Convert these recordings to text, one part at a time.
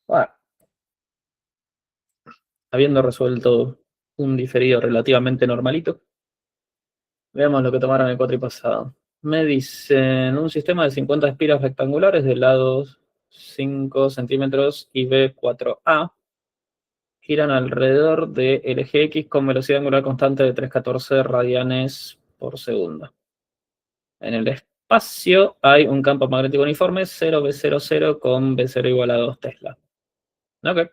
Bueno, habiendo resuelto un diferido relativamente normalito, veamos lo que tomaron el cuatripasado. Me dicen un sistema de 50 espiras rectangulares de lados 5 centímetros y B4A giran alrededor del eje X con velocidad angular constante de 314 radianes por segundo. En el espacio hay un campo magnético uniforme 0B00 con B0 igual a 2 Tesla. Ok.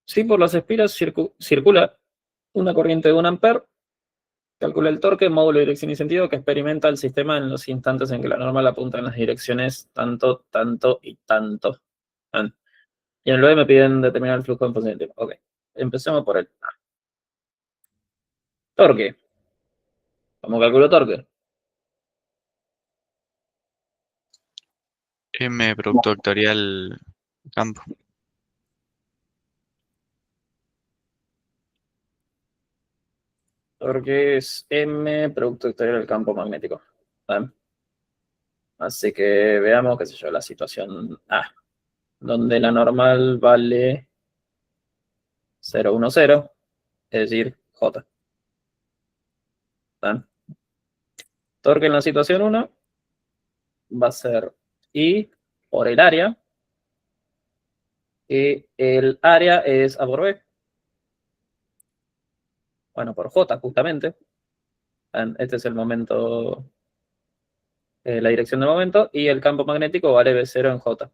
Si por las espiras circula una corriente de 1 ampere, calcula el torque, módulo, dirección y sentido que experimenta el sistema en los instantes en que la normal apunta en las direcciones tanto, tanto y tanto. Y en el B me piden determinar el flujo en función del tiempo. Ok, empecemos por el torque. ¿Cómo calculo torque? M producto vectorial campo. Torque es M producto vectorial del campo magnético. ¿Vale? Así que veamos, qué sé yo, la situación A, donde la normal vale 0,10, es decir, J. ¿Vale? Torque en la situación 1 va a ser I por el área, y el área es A por B, bueno, por J justamente. Este es el momento, la dirección del momento, y el campo magnético vale B0 en J.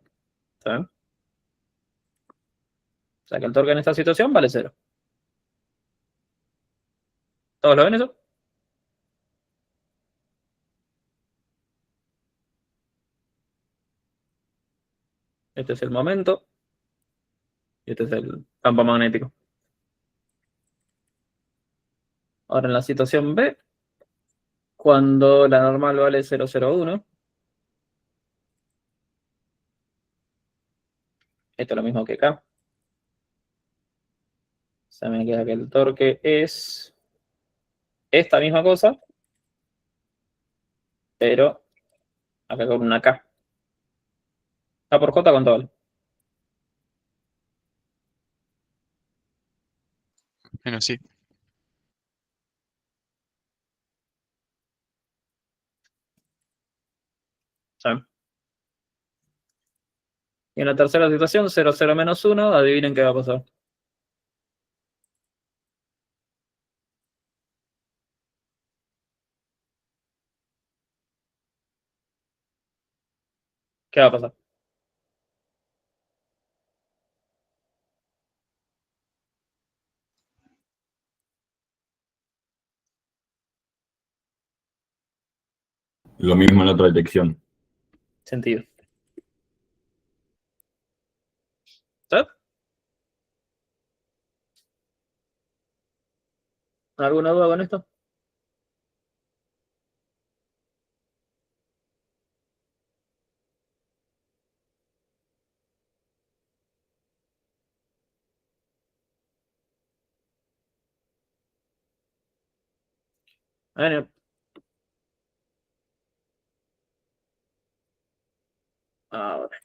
¿Sí? O sea que el torque en esta situación vale 0. ¿Todos lo ven eso? Este es el momento, y este es el campo magnético. Ahora en la situación B, cuando la normal vale 0,01, esto es lo mismo que acá. Se me queda que el torque es esta misma cosa, pero acá con una K. A por J, ¿cuánto vale? Bueno, sí. ¿Sí? Y en la tercera situación, 0,0 menos 1, adivinen qué va a pasar. ¿Qué va a pasar? Lo mismo en la otra dirección. Sentido. ¿Sí? ¿Alguna duda con esto? Bueno, ahora.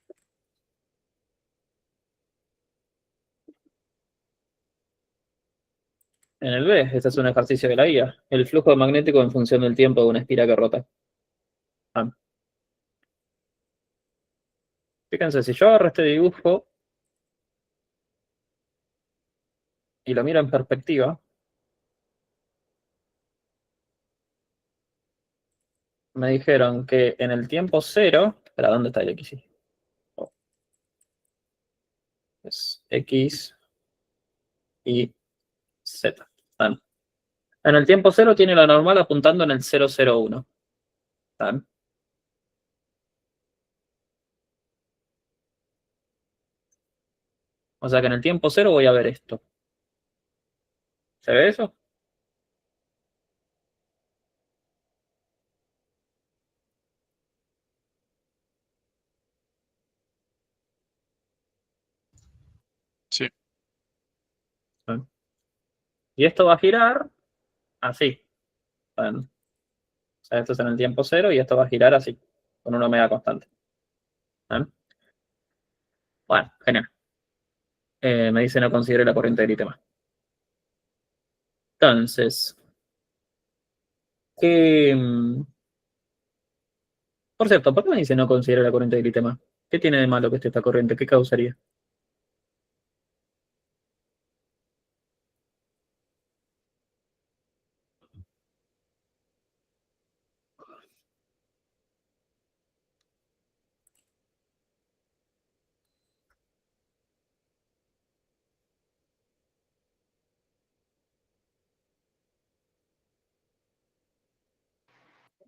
En el B, este es un ejercicio de la guía. El flujo magnético en función del tiempo de una espira que rota. Ah. Fíjense, si yo agarro este dibujo y lo miro en perspectiva, me dijeron que en el tiempo cero, ¿para dónde está el X? Oh, es X y Z. ¿Tan? En el tiempo cero tiene la normal apuntando en el 001. ¿Tan? O sea que en el tiempo cero voy a ver esto. ¿Se ve eso? Sí. ¿Tan? Y esto va a girar así. ¿Tan? O sea, esto es en el tiempo cero y esto va a girar así, con una omega constante. ¿Tan? Bueno, genial. Me dice no considere la corriente del ítem. Entonces, por cierto, ¿por qué me dice no considere la corriente del ítem? ¿Qué tiene de malo que esté esta corriente? ¿Qué causaría?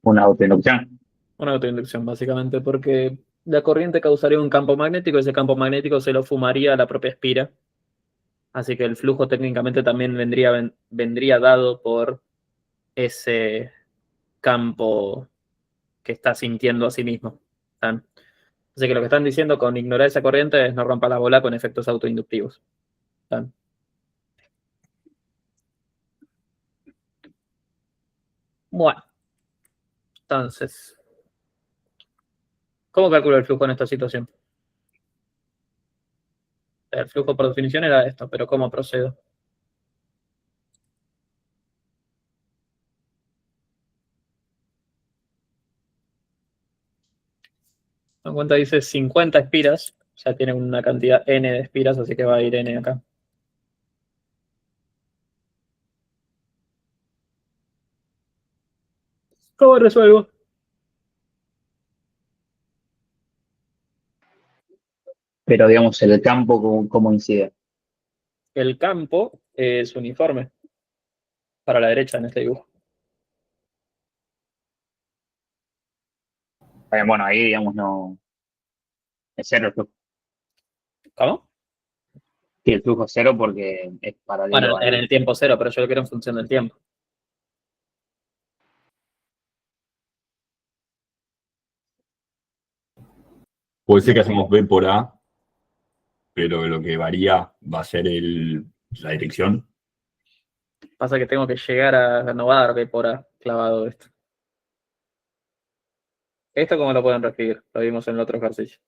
Una autoinducción. Una autoinducción, básicamente, porque la corriente causaría un campo magnético, ese campo magnético se lo fumaría a la propia espira. Así que el flujo técnicamente también vendría dado por ese campo que está sintiendo a sí mismo. ¿Tan? Así que lo que están diciendo con ignorar esa corriente es no rompa la bola con efectos autoinductivos. ¿Tan? Bueno, entonces, ¿cómo calculo el flujo en esta situación? El flujo por definición era esto, pero ¿cómo procedo? En cuenta dice 50 espiras, o sea, tiene una cantidad n de espiras, así que va a ir n acá. ¿Cómo resuelvo? Pero digamos, el campo, ¿cómo incide? El campo es uniforme para la derecha en este dibujo. Bueno, ahí, digamos, no es cero el flujo. ¿Cómo? Sí, el flujo es cero porque es Bueno, paralelo en al... el tiempo cero, pero yo lo quiero en función del tiempo. Puede ser que hacemos B por A, pero lo que varía va a ser la dirección. Pasa que tengo que llegar a no va a dar B por A clavado esto. ¿Esto cómo lo pueden reescribir? Lo vimos en el otro ejercicio.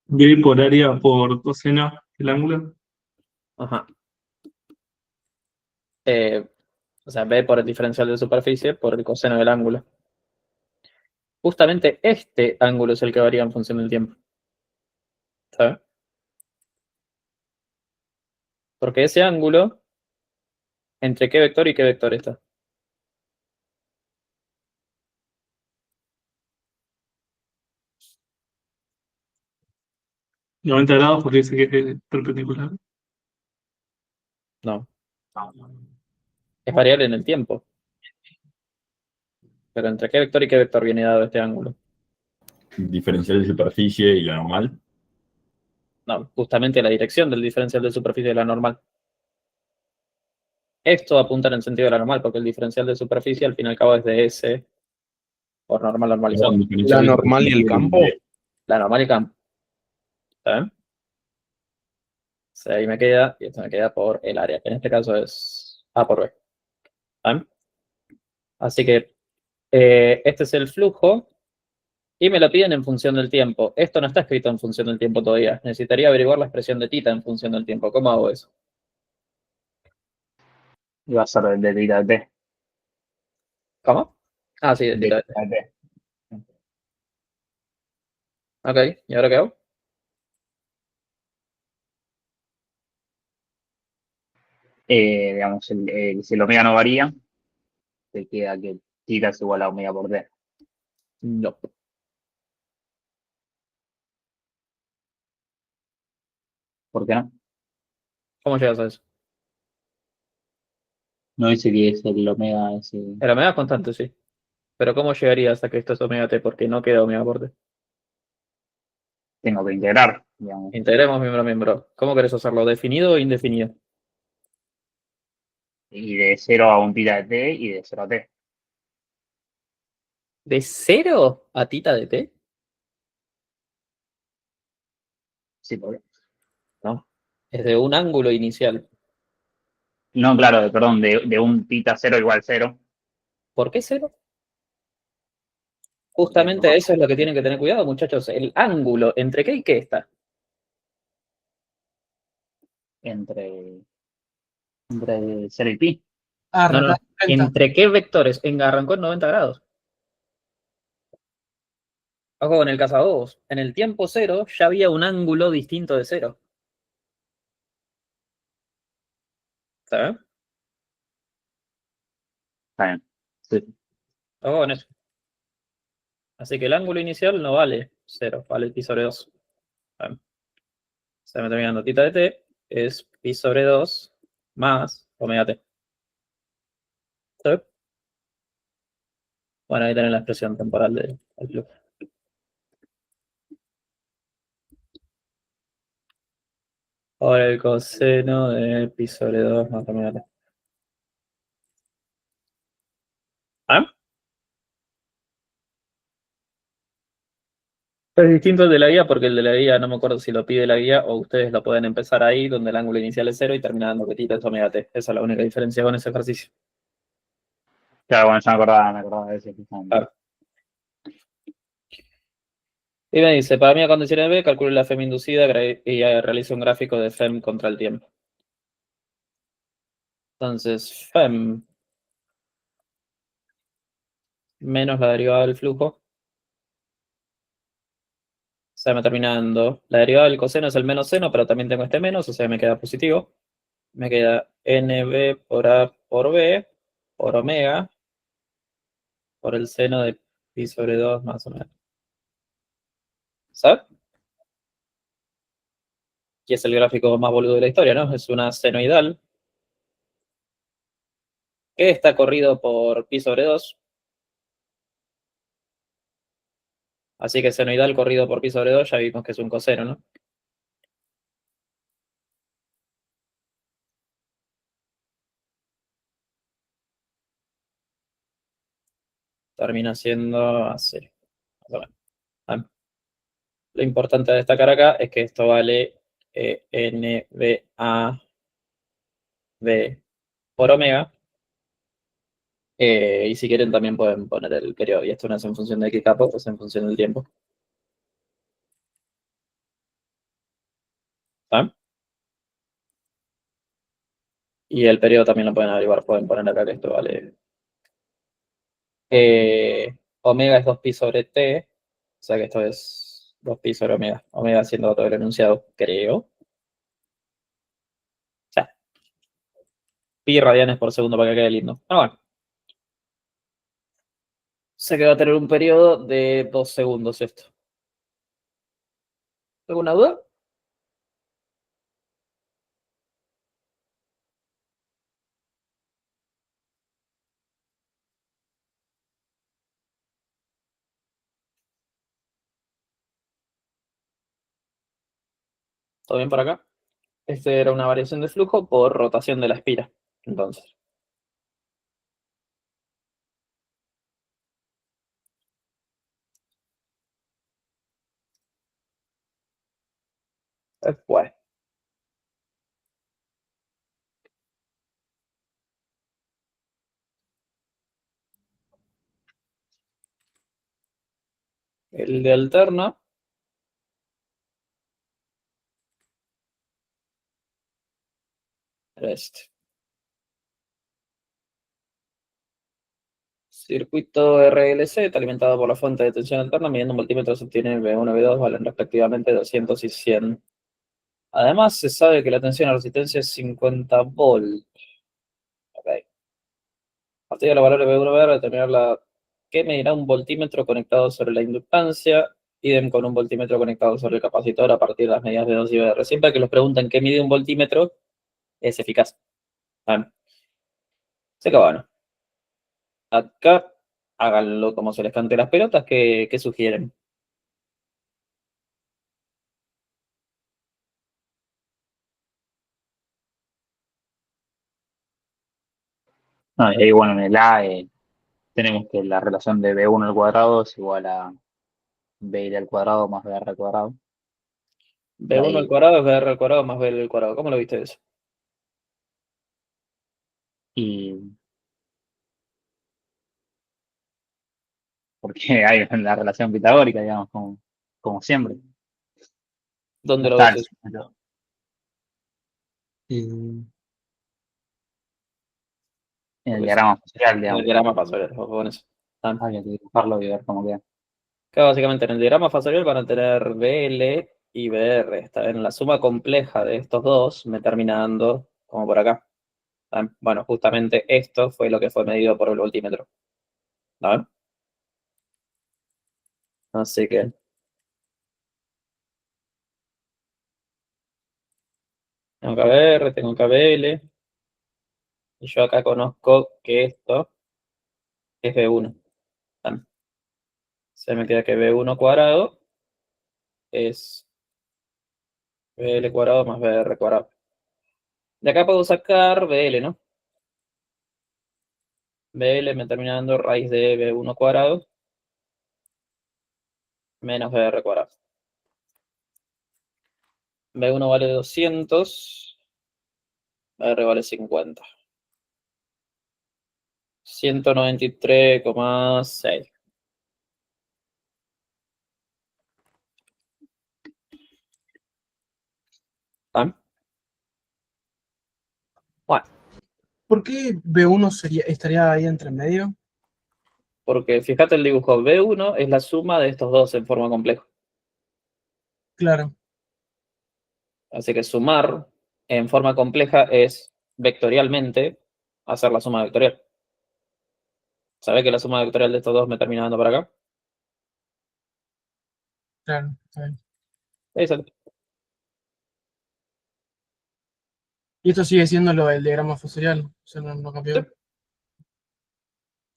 B por área por coseno del ángulo. Ajá. O sea, B por el diferencial de superficie por el coseno del ángulo. Justamente este ángulo es el que varía en función del tiempo. ¿Sabes? Porque ese ángulo, ¿entre qué vector y qué vector está? 90 grados porque dice que es perpendicular. No. Es variable en el tiempo. Pero ¿entre qué vector y qué vector viene dado este ángulo? Diferencial de superficie y la normal. No, justamente la dirección del diferencial de superficie de la normal. Esto apunta en el sentido de la normal, porque el diferencial de superficie al fin y al cabo es de S por normal normalizado. Perdón, diferencial ¿La de normal y el superficie campo? de- La normal y campo. ¿Está bien? O sea, ahí me queda, y esto me queda por el área, que en este caso es A por B. ¿Está bien? Así que este es el flujo y me lo piden en función del tiempo. Esto no está escrito en función del tiempo todavía. Necesitaría averiguar la expresión de tita en función del tiempo. ¿Cómo hago eso? Iba a ser de tita de T. ¿Cómo? Ah, sí, de De tita de T. tita de T. Ok, ¿y ahora qué hago? Digamos, si el omega no varía, te queda que tita es igual a omega por T. No. ¿Por qué no? ¿Cómo llegas a eso? No dice que es el omega ese. El omega es constante, sí. Pero ¿cómo llegarías a que esto es omega t? Porque no queda omega por t. Tengo que integrar, digamos. Integremos miembro a miembro. ¿Cómo querés hacerlo? ¿Definido o indefinido? Y de 0 a un tita de T y de 0 a T. ¿De 0 a tita de t? Sí, ¿por qué? No. Es de un ángulo inicial. No, claro, perdón, de un tita 0 igual 0. ¿Por qué 0? Justamente eso es lo que tienen que tener cuidado, muchachos. El ángulo entre qué y qué está. Entre 0 y pi. Ah, No, no, arrancás en 90. ¿entre qué vectores? Arrancó en 90 grados. Ojo con el cazadobos. En el tiempo cero ya había un ángulo distinto de cero. ¿Sabes? Está bien. Sí. Ojo con eso. Así que el ángulo inicial no vale 0, vale pi sobre 2. Se me termina notita de t, es pi sobre 2 más omega t. ¿Sí? Bueno, ahí tenés la expresión temporal del flujo. Ahora el coseno de pi sobre 2 más omega t. ¿Ah? Es distinto el de la guía porque el de la guía no me acuerdo si lo pide la guía o ustedes lo pueden empezar ahí donde el ángulo inicial es 0 y termina dando que tita es omega t. Esa es la única diferencia con ese ejercicio. Claro, bueno, yo me acordaba de ese. Claro. Y me dice, para mí a condiciones B, calculo la FEM inducida y realizo un gráfico de FEM contra el tiempo. Entonces, FEM menos la derivada del flujo. Se me terminando. La derivada del coseno es el menos seno, pero también tengo este menos, o sea, me queda positivo. Me queda NB por A por B por omega por el seno de pi sobre 2 más o menos. ¿Sabes? Y es el gráfico más boludo de la historia, ¿no? Es una senoidal que está corrido por pi sobre 2. Así que senoidal corrido por pi sobre 2 ya vimos que es un coseno, ¿no? Termina siendo así. Ah. Lo importante de destacar acá es que esto vale NBAB por omega. Y si quieren también pueden poner el periodo. Y esto no es en función de x capo, es en función del tiempo. ¿Ah? Y el periodo también lo pueden averiguar. Pueden poner acá que esto vale. Omega es 2pi sobre t. O sea que esto es 2pi sobre omega. Omega siendo todo el enunciado, creo. Ya. Pi radianes por segundo para que quede lindo. Ah, bueno. Sé que va a tener un periodo de 2 segundos esto. ¿Alguna duda? ¿Todo bien por acá? Este era una variación de flujo por rotación de la espira. Entonces. Después. El de alterna. Era este. Circuito RLC está alimentado por la fuente de tensión alterna, midiendo un voltímetro se obtiene V1 y V2, valen respectivamente 200 y 100. Además, se sabe que la tensión a resistencia es 50 volts. Ok. A partir de los valores V1 y V2, determinar la que medirá un voltímetro conectado sobre la inductancia, idem con un voltímetro conectado sobre el capacitor a partir de las medidas de 2 y VR. Siempre que los preguntan qué mide un voltímetro, es eficaz. Sé que bueno. Acá háganlo como se les cante las pelotas. ¿Qué sugieren? No, y ahí, bueno, en el A tenemos que la relación de B1 al cuadrado es igual a BL al cuadrado más BR al cuadrado. B1 al cuadrado es BR al cuadrado más BL al cuadrado. ¿Cómo lo viste eso? Y porque hay la relación pitagórica, digamos, como siempre. ¿Dónde No lo está ves? en el Porque diagrama social, en el digamos. diagrama fasorial, ojo con eso. Habría que dibujarlo y ver cómo queda. Que básicamente en el diagrama fasorial van a tener BL y BR. Está en la suma compleja de estos dos, me termina dando como por acá. Bueno, justamente esto fue lo que fue medido por el voltímetro. ¿No? Así que tengo KBR, tengo KBL. Y yo acá conozco que esto es B1. Se me queda que B1 cuadrado es BL cuadrado más BR cuadrado. De acá puedo sacar BL, ¿no? BL me termina dando raíz de B1 cuadrado menos BR cuadrado. B1 vale 200, BR vale 50. 193,6. ¿Ah? Bueno, ¿Por qué B1 estaría ahí entre medio? porque fíjate el dibujo, B1 es la suma de estos dos en forma compleja. Claro, Así que sumar en forma compleja es vectorialmente hacer la suma vectorial. ¿Sabés que la suma vectorial de estos dos me termina dando para acá? claro, está bien. Exacto. Y esto sigue siendo lo del diagrama fasorial, o sea, no cambió. Sí.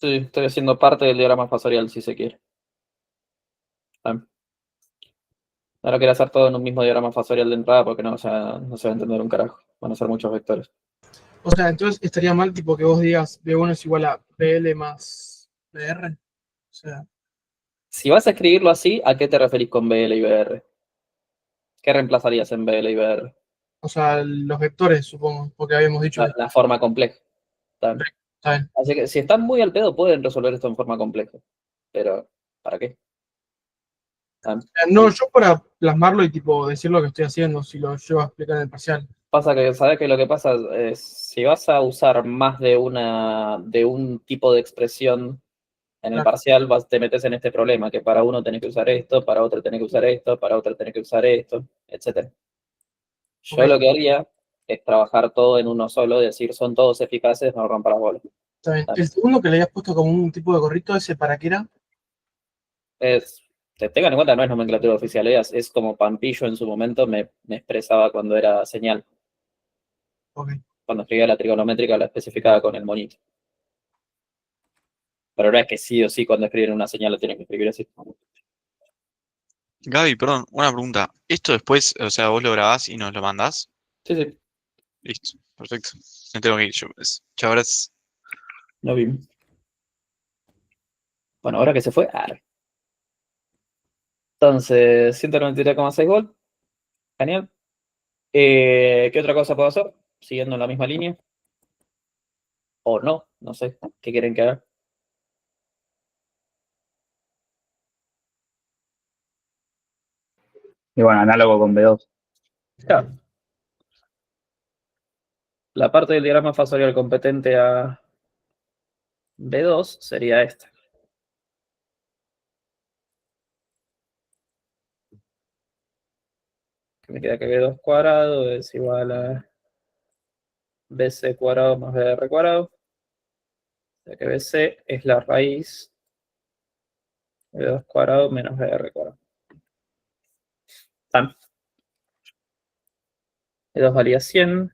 Sí, estoy haciendo parte del diagrama fasorial, si se quiere. Ahora quiero hacer todo en un mismo diagrama fasorial de entrada porque no, o sea, no se va a entender un carajo. Van a ser muchos vectores. O sea, entonces estaría mal tipo que vos digas B1 es igual a BL más BR. O sea, Si vas a escribirlo así, ¿a qué te referís con BL y BR? ¿Qué reemplazarías en BL y BR? los vectores, supongo, porque habíamos dicho que La forma compleja. ¿Está? está bien. Así que si están muy al pedo, pueden resolver esto en forma compleja. Pero, ¿para qué? No, yo para plasmarlo y tipo decir lo que estoy haciendo, si lo llevo a explicar en el parcial. Pasa que, ¿sabes qué? Lo que pasa es, si vas a usar más de un tipo de expresión en el Claro. parcial, te metes en este problema, que para uno tenés que usar esto, para otro tenés que usar esto, para otro tenés que usar esto, etc. Yo Ok, lo que haría es trabajar todo en uno solo, decir son todos eficaces, no rompa las bolas. está bien. El segundo que le habías puesto como un tipo de gorrito, ¿ese para qué era? Tengan en cuenta, no es nomenclatura oficial, es como Pampillo en su momento me expresaba cuando era señal. Ok. Cuando escribía la trigonométrica la especificaba con el monito. Pero no es que sí o sí cuando escriben una señal lo tienen que escribir así. Gaby, perdón, una pregunta. ¿Esto después, o sea, vos lo grabás y nos lo mandás? Sí, sí, Listo, perfecto. Me tengo que ir yo, pues. Chao, gracias. lo vi. Bueno, ahora que se fue. Entonces, 193,6 volt. Genial. ¿Qué otra cosa puedo hacer? Siguiendo en la misma línea. O no, no sé. ¿Qué quieren que haga? Y bueno, análogo con B2. Claro. La parte del diagrama fasorial competente a B2 sería esta. Que me queda que B2 cuadrado es igual a BC cuadrado más BR cuadrado. O sea que BC es la raíz de 2 cuadrado menos BR cuadrado. Tan. B2 valía 100.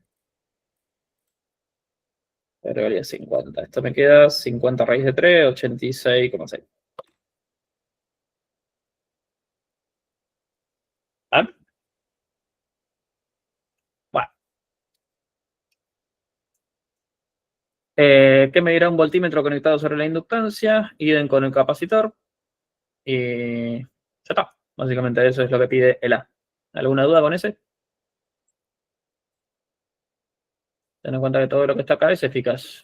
BR valía 50. Esto me queda 50 raíz de 3, 86,6. ¿Ah? Bueno. ¿Qué me dirá un voltímetro conectado sobre la inductancia? Idem con el capacitor. Y ya está. Básicamente eso es lo que pide el A. ¿Alguna duda con ese? Ten en cuenta que todo lo que está acá es eficaz.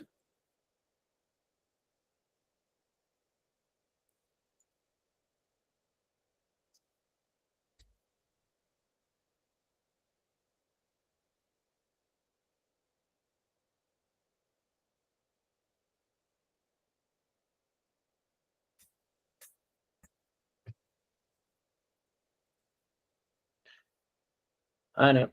Ah, no.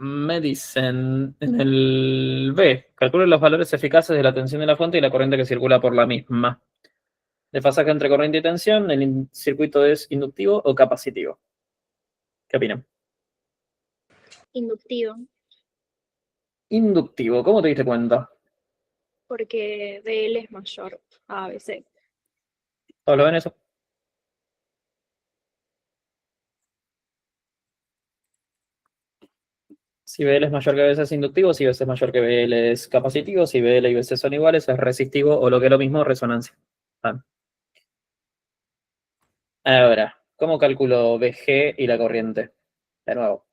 Me dicen en el B, calculen los valores eficaces de la tensión de la fuente y la corriente que circula por la misma. Desfasaje entre corriente y tensión, ¿el circuito es inductivo o capacitivo? ¿Qué opinan? Inductivo, Inductivo, ¿cómo te diste cuenta? porque BL es mayor a ABC. ¿Todos lo ven eso? Si BL es mayor que BC es inductivo, si BC es mayor que BL es capacitivo, si BL y BC son iguales es resistivo o lo que es lo mismo, resonancia. Ah. Ahora, ¿cómo calculo BG y la corriente? De nuevo,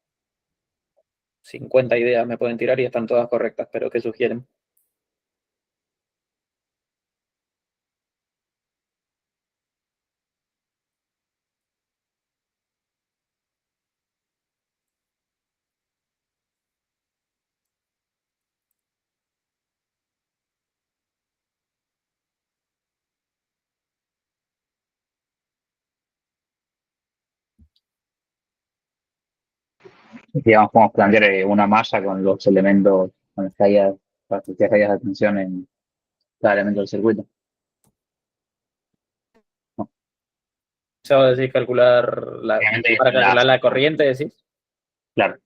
50 ideas me pueden tirar y están todas correctas, pero ¿qué sugieren? Digamos, podemos plantear una malla con los elementos, con las distintas rayas de tensión en cada elemento del circuito. Ya vos decís calcular Obviamente, para calcular la corriente, decís. claro,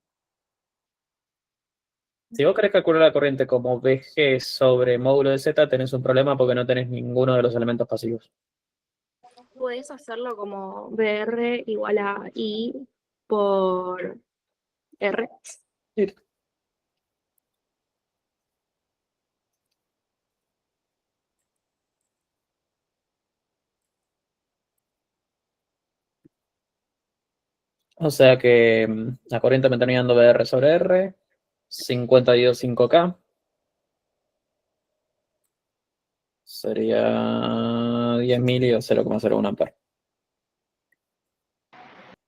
Si vos querés calcular la corriente como BG sobre módulo de Z, tenés un problema porque no tenés ninguno de los elementos pasivos. Puedes hacerlo como BR igual a I por R. Sí. O sea que la corriente me termina dando BR sobre R, 52,5K. Sería 10.000 y 0,01 amperes.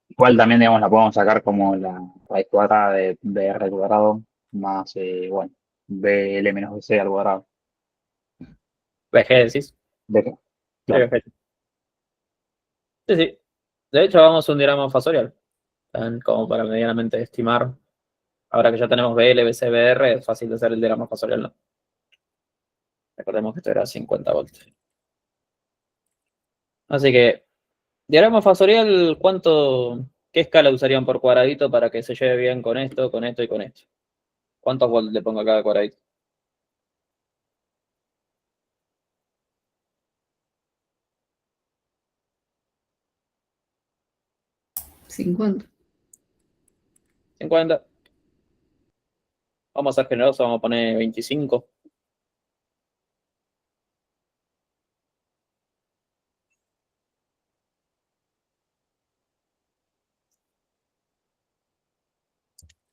igual también, digamos, la podemos sacar como la raíz cuadrada de BR al cuadrado más, bueno, BL menos BC al cuadrado. BG decís. BG. Sí, Claro. BG. Sí, sí. De hecho, vamos a un diagrama fasorial. Como para medianamente estimar. Ahora que ya tenemos BL, BC, BR, es fácil de hacer el diagrama fasorial, ¿no? Recordemos que esto era 50 volts. Así que, diagrama fasorial, ¿qué escala usarían por cuadradito para que se lleve bien con esto y con esto? ¿Cuántos volts le pongo a cada cuadradito? 50. 50. Vamos a ser generosos, vamos a poner 25.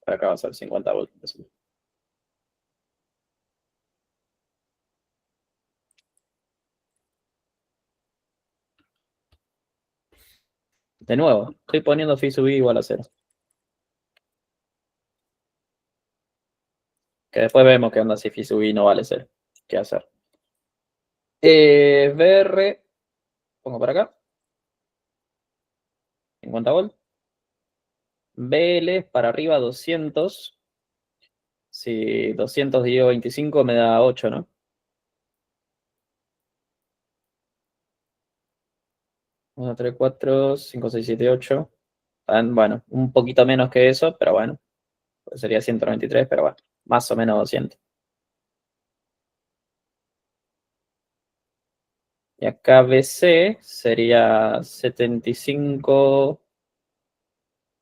Acá va a ser 50 volts. De nuevo, estoy poniendo phi sub i igual a 0. Que después vemos qué onda si phi sub i no vale 0. ¿Qué hacer? BR, pongo para acá. 50 volts. BL para arriba 200. Si 200 dividido 25 me da 8, ¿no? 1, 3, 4, 5, 6, 7, 8. Bueno, un poquito menos que eso, pero bueno. Pues sería 193, pero bueno, más o menos 200. Y acá BC sería 75.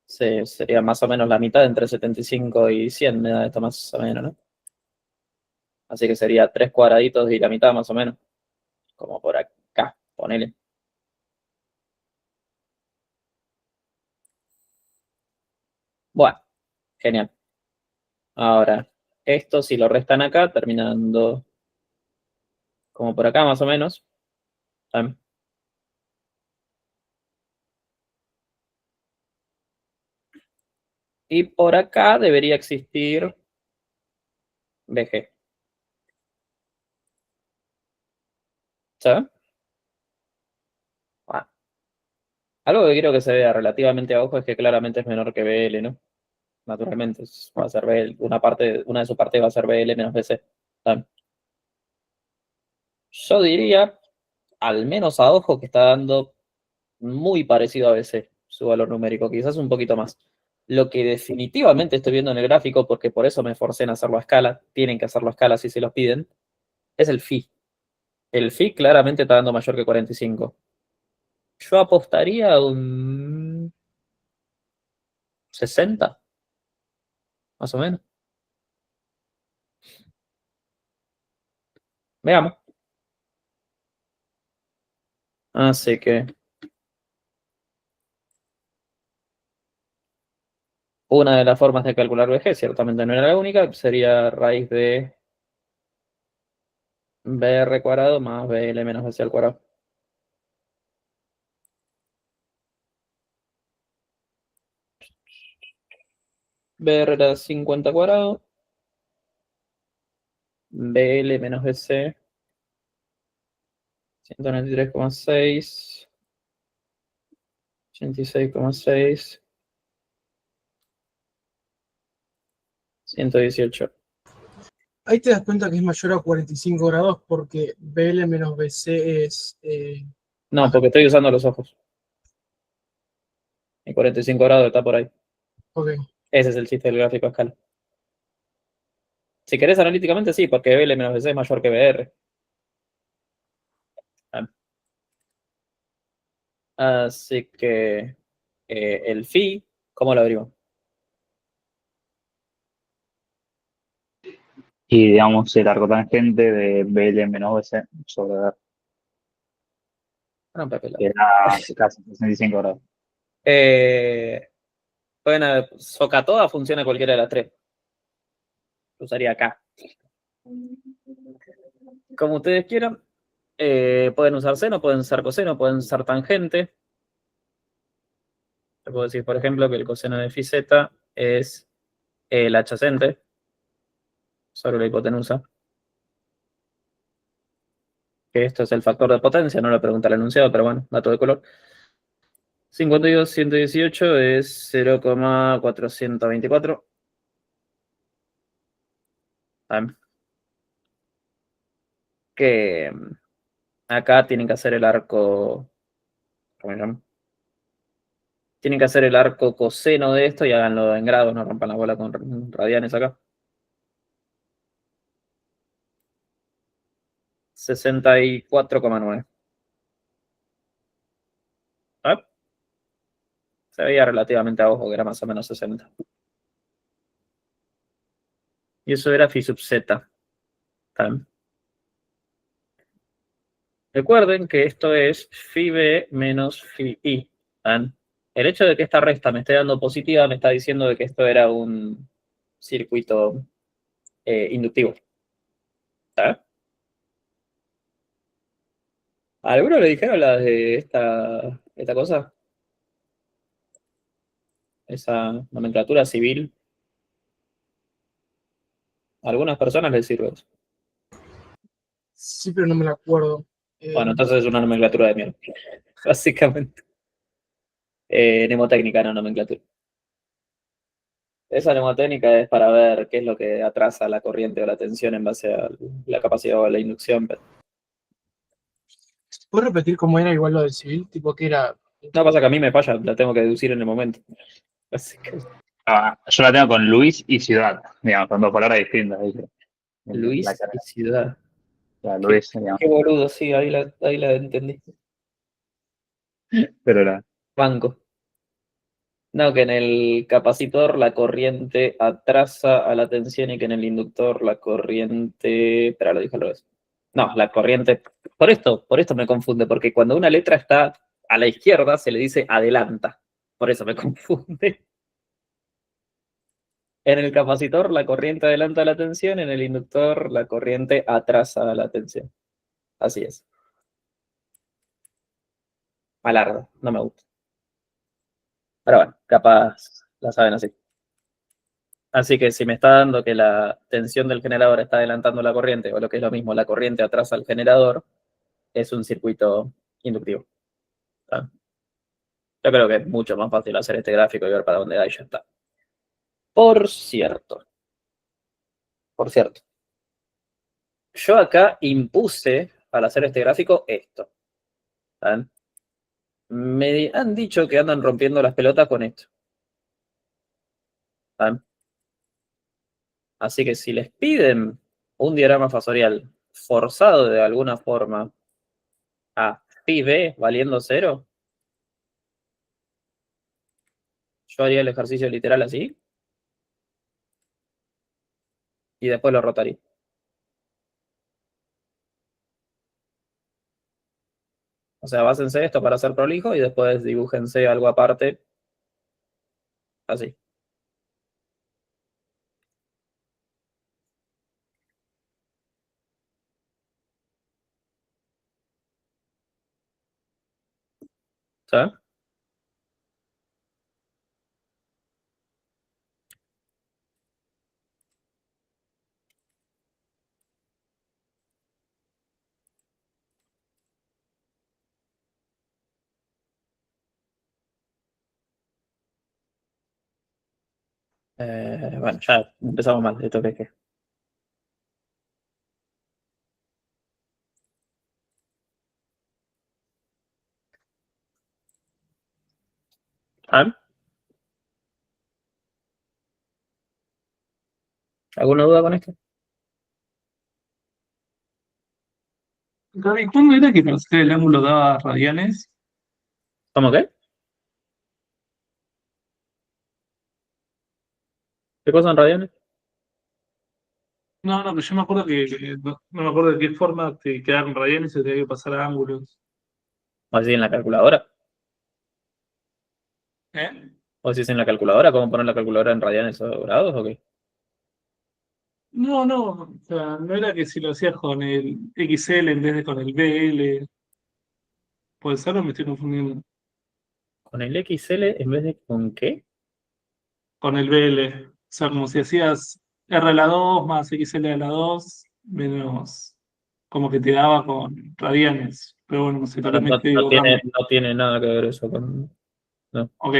Sí, sería más o menos la mitad entre 75 y 100, me da esto más o menos, ¿no? Así que sería 3 cuadraditos y la mitad más o menos. Como por acá, ponele. Bueno, genial. Ahora, esto si lo restan acá, terminando como por acá más o menos. Y por acá debería existir BG. ¿Sabes? Bueno, Algo que quiero que se vea relativamente abajo es que claramente es menor que BL, ¿no? Naturalmente, va a ser BL, una de sus partes va a ser BL menos BC. Yo diría, al menos a ojo, que está dando muy parecido a BC, su valor numérico, quizás un poquito más. Lo que definitivamente estoy viendo en el gráfico, porque por eso me forcé en hacerlo a escala, tienen que hacerlo a escala si se los piden, es el phi. El phi claramente está dando mayor que 45. Yo apostaría a un 60, más o menos. Veamos. Así que una de las formas de calcular VG, ciertamente no era la única, sería raíz de BR cuadrado más BL menos BC al cuadrado. BR era 50 cuadrado. BL menos BC. 193,6. 86,6. 118. Ahí te das cuenta que es mayor a 45 grados porque BL menos BC es... No, porque estoy usando los ojos. Y 45 grados está por ahí. ok. Ese es el chiste del gráfico a escala. Si querés analíticamente, sí, porque BL menos BC es mayor que BR. Así que el phi, ¿cómo lo abrimos? Y digamos el arco tangente de BL menos BC sobre BR, No, Pepe, la- que era casi 65 grados. Bueno, Socatoda funciona cualquiera de las tres. Lo usaría acá. Como ustedes quieran. Pueden usar seno, pueden usar coseno, pueden usar tangente. Te puedo decir, por ejemplo, que el coseno de phi z es el adyacente sobre la hipotenusa. Que esto es el factor de potencia, no lo pregunta el enunciado, pero bueno, dato de color. 52, 118 es 0,424. Que acá tienen que hacer el arco. ¿Cómo se llama? Tienen que hacer el arco coseno de esto y háganlo en grados, no rompan la bola con radianes acá. 64,9. Se veía relativamente a ojo, que era más o menos 60. Y eso era phi sub z. Recuerden que esto es phi b menos phi i. El hecho de que esta resta me esté dando positiva me está diciendo de que esto era un circuito inductivo. ¿A alguno le dijeron la de esta cosa? Esa nomenclatura civil. A algunas personas les sirve eso. Sí, pero no me la acuerdo. Bueno, entonces es una nomenclatura de mierda. Básicamente. Mnemotécnica, no nomenclatura. Esa mnemotécnica es para ver qué es lo que atrasa la corriente o la tensión en base a la capacidad o la inducción. ¿Puedes repetir cómo era igual lo del civil? Tipo que era... No pasa que a mí me falla, la tengo que deducir en el momento. Así que, Yo la tengo con Luis y Ciudad, digamos, son dos palabras distintas. ¿Viste? Luis y ciudad. Luis, digamos, Qué boludo, sí, ahí la entendí. pero la... Banco. No, que en el capacitor la corriente atrasa a la tensión y que en el inductor la corriente. Espera, lo dije al revés. No, la corriente. Por esto me confunde, porque cuando una letra está a la izquierda se le dice adelanta. Por eso me confunde. En el capacitor la corriente adelanta a la tensión, en el inductor la corriente atrasa a la tensión. Así es. Malardo, no me gusta. Pero bueno, capaz la saben así. Así que si me está dando que la tensión del generador está adelantando la corriente, o lo que es lo mismo, la corriente atrasa al generador, es un circuito inductivo. ¿Está? Yo creo que es mucho más fácil hacer este gráfico y ver para dónde da y ya está. Por cierto, yo acá impuse al hacer este gráfico esto. ¿Saben? Me han dicho que andan rompiendo las pelotas con esto. ¿Saben? Así que si les piden un diagrama fasorial forzado de alguna forma a phi b valiendo 0, yo haría el ejercicio literal así y después lo rotaría. O sea, básense esto para hacer prolijo y después dibújense algo aparte. Así. ¿Sabes? Bueno, ya empezamos mal. Esto que ¿Ah? ¿Alguna duda con esto? Gaby, ¿cuándo era que para hacer el ángulo daba radianes? ¿Cómo qué? ¿Qué cosa en radianes? No, pero yo me acuerdo no me acuerdo de qué forma te quedaron radianes y se tenía que pasar a ángulos. ¿O así en la calculadora? ¿Eh? ¿O si es en la calculadora? ¿Cómo poner la calculadora en radianes o grados o qué? No, o sea, no era que si lo hacías con el XL en vez de con el BL. Puede ser o me estoy confundiendo. ¿Con el XL en vez de con qué? Con el BL. O sea, como si hacías R a la 2 más XL a la 2 menos como que te daba con radianes. Pero bueno, no sé, tal vez me estoy equivocando. No tiene nada que ver eso con... No. Ok,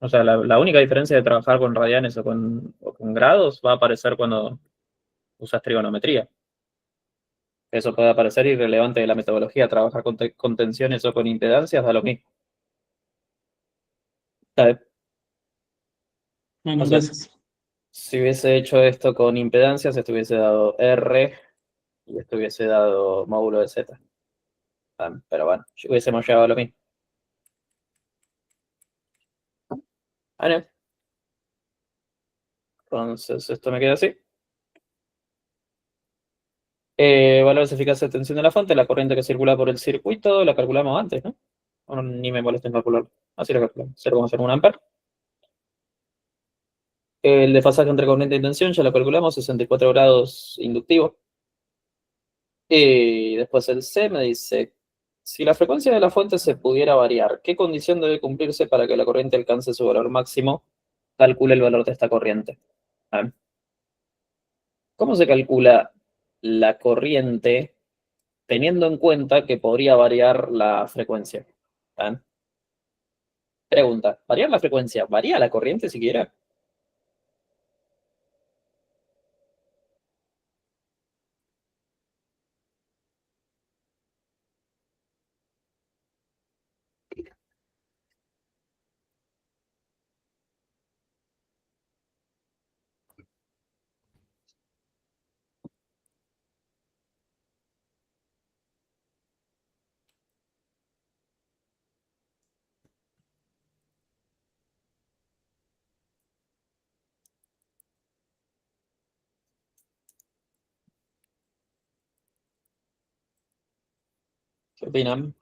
O sea, la única diferencia de trabajar con radianes o con grados va a aparecer cuando usas trigonometría. Eso puede aparecer irrelevante de la metodología. Trabajar con tensiones o con impedancias da lo mismo. ¿Sabes? bueno, O sea, gracias. si hubiese hecho esto con impedancias, esto hubiese dado R y esto hubiese dado módulo de Z. Pero bueno, hubiésemos llegado a lo mismo. Vale. Entonces, esto me queda así. Valores eficaces de tensión de la fuente, la corriente que circula por el circuito, la calculamos antes, ¿no? O ni me molesten en calcular. Así lo calculamos. 0,01 amperes. El desfasaje entre corriente y tensión ya lo calculamos, 64 grados inductivo. Y después el C me dice, si la frecuencia de la fuente se pudiera variar, ¿qué condición debe cumplirse para que la corriente alcance su valor máximo? Calcule el valor de esta corriente. ¿Cómo se calcula la corriente teniendo en cuenta que podría variar la frecuencia? Pregunta, ¿variar la frecuencia? ¿Varía la corriente siquiera? ¿Qué opinan?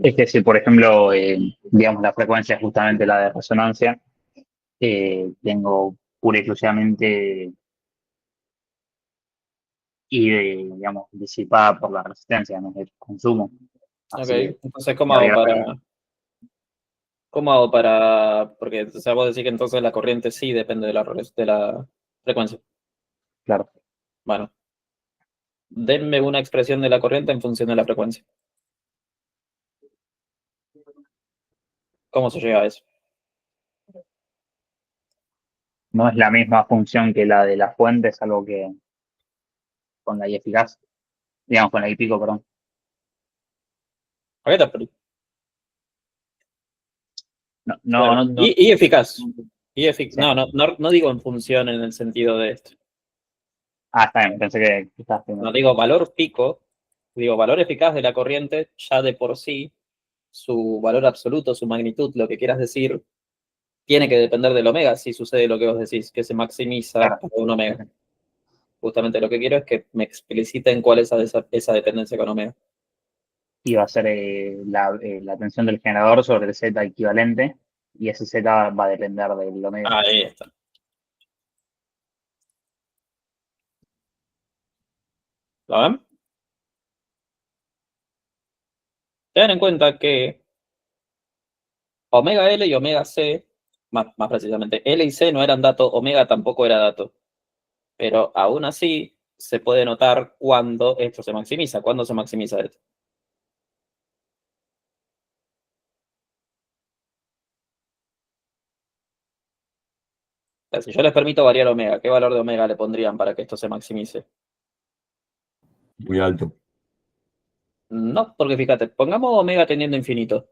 Es que si, por ejemplo, digamos, la frecuencia es justamente la de resonancia, tengo pura y exclusivamente y, digamos, disipada por la resistencia, no es el consumo. Así Ok, que entonces, ¿cómo hago para, porque o sea, vos decís que entonces la corriente sí depende de la frecuencia? Claro. Bueno, denme una expresión de la corriente en función de la frecuencia. ¿Cómo se llega a eso? No es la misma función que la de la fuente, es algo que con la I eficaz, digamos, con la I pico, perdón. ¿A qué te referís? Bueno, No. y eficaz. Sí. No digo en función en el sentido de esto. Ah, está bien, pensé que estabas No digo valor pico, digo valor eficaz de la corriente, ya de por sí, su valor absoluto, su magnitud, lo que quieras decir, tiene que depender del omega si sucede lo que vos decís, que se maximiza Claro. para un omega. Justamente lo que quiero es que me expliciten cuál es esa dependencia con omega. Y va a ser la tensión del generador sobre el Z equivalente, y ese Z va a depender del omega. Ahí está. ¿Lo ven? Tengan en cuenta que omega L y omega C, más precisamente, L y C no eran datos, omega tampoco era dato. Pero aún así se puede notar cuando esto se maximiza. ¿Cuándo se maximiza esto? O sea, si yo les permito variar omega, ¿qué valor de omega le pondrían para que esto se maximice? Muy alto. No, porque fíjate, pongamos omega tendiendo a infinito.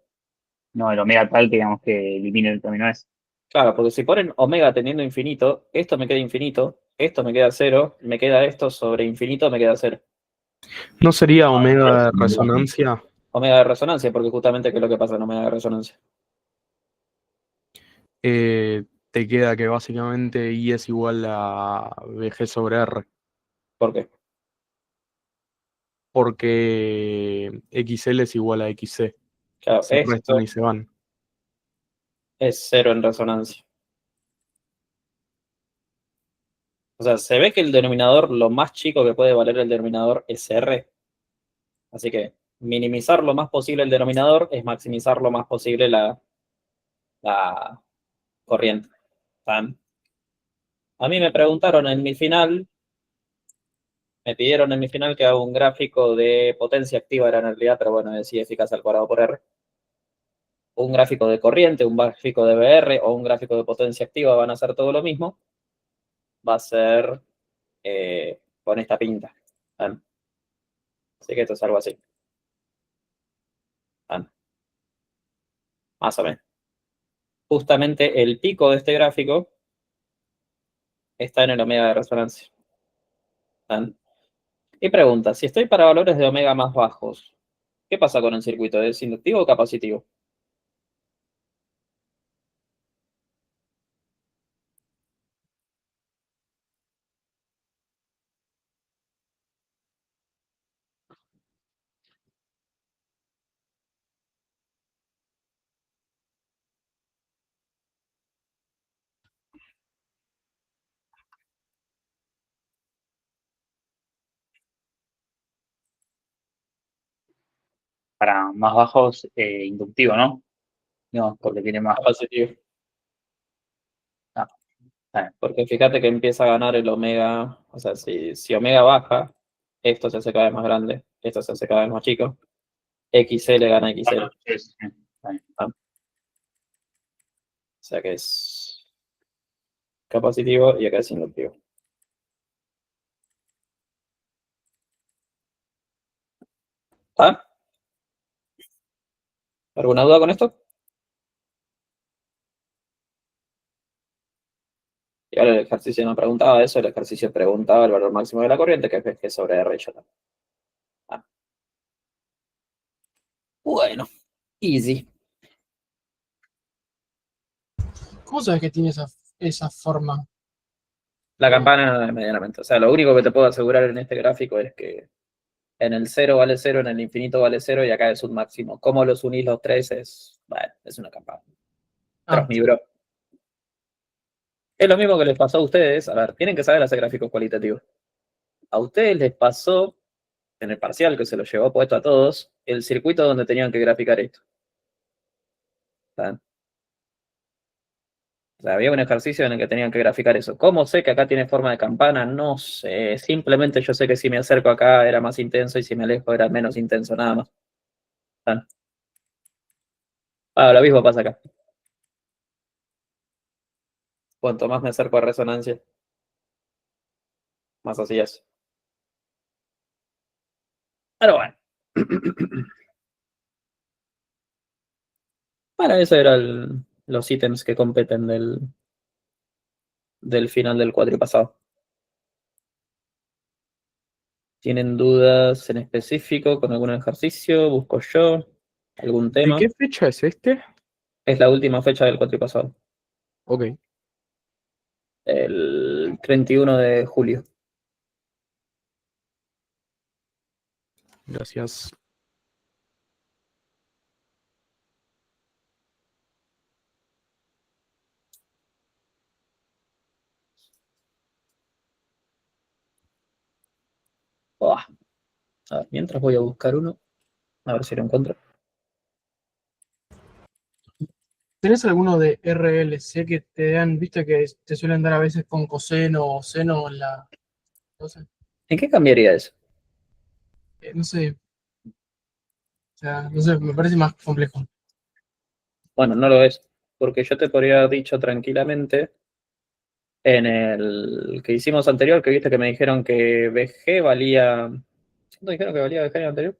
No, el omega tal que digamos que elimine el término S. Claro, porque si ponen omega tendiendo a infinito, esto me queda infinito, esto me queda cero, me queda esto sobre infinito, me queda cero. ¿No sería omega de resonancia? Omega de resonancia, porque justamente ¿qué es lo que pasa en omega de resonancia? Te queda que básicamente I es igual a VG sobre R, ¿Por qué? porque XL es igual a XC. Claro, Se restan esto y se van. es cero en resonancia. O sea, se ve que el denominador, lo más chico que puede valer el denominador es R. Así que minimizar lo más posible el denominador es maximizar lo más posible la corriente. ¿Están? A mí me preguntaron en mi final, me pidieron en mi final que haga un gráfico de potencia activa, era en realidad, pero bueno, es I eficaz al cuadrado por R. Un gráfico de corriente, un gráfico de BR o un gráfico de potencia activa van a ser todo lo mismo. Va a ser con esta pinta. ¿Están? Así que esto es algo así. ¿Están? Más o menos. Justamente el pico de este gráfico está en el omega de resonancia. ¿Están? Y pregunta, si estoy para valores de omega más bajos, ¿qué pasa con el circuito? ¿Es inductivo o capacitivo? Para más bajos, inductivo, ¿no? No, porque tiene más. Capacitivo. Ah, está bien. Porque fíjate que empieza a ganar el omega, o sea, si omega baja, esto se hace cada vez más grande, esto se hace cada vez más chico, XL gana XL. Sí, está bien. O sea que es capacitivo y acá es inductivo. ¿Ah? ¿Alguna duda con esto? Y ahora el ejercicio no preguntaba eso, el ejercicio preguntaba el valor máximo de la corriente, que es G sobre R y J. Ah. Bueno, easy. ¿Cómo sabes que tiene esa forma? La campana medianamente. O sea, lo único que te puedo asegurar en este gráfico es que en el 0 vale 0, en el infinito vale 0 y acá es un máximo. ¿Cómo los unís los tres? Bueno, es una campana. Ah, Mi bro. Es lo mismo que les pasó a ustedes. A ver, tienen que saber hacer gráficos cualitativos. A ustedes les pasó en el parcial, que se lo llevó puesto a todos, el circuito donde tenían que graficar esto. ¿Saben? O sea, había un ejercicio en el que tenían que graficar eso. ¿Cómo sé que acá tiene forma de campana? No sé. Simplemente yo sé que si me acerco acá era más intenso y si me alejo era menos intenso, nada más. Lo mismo pasa acá. Cuanto más me acerco a resonancia, más así es. Pero bueno. Para eso eran los ítems que competen del final del cuatripasado. ¿Tienen dudas en específico con algún ejercicio? ¿Busco yo algún ¿De tema? qué fecha es este? Es la última fecha del cuatripasado. Ok, El 31 de julio. gracias. Oh, a ver, mientras voy a buscar uno, a ver si lo encuentro. ¿Tenés alguno de RLC que te dan, viste que te suelen dar a veces con coseno o seno en la... No sé, ¿En qué cambiaría eso? no sé. O sea, no sé, me parece más complejo. Bueno, no lo es, porque yo te podría haber dicho tranquilamente en el que hicimos anterior, que viste que me dijeron que BG valía... ¿Cuánto dijeron que valía BG en el anterior?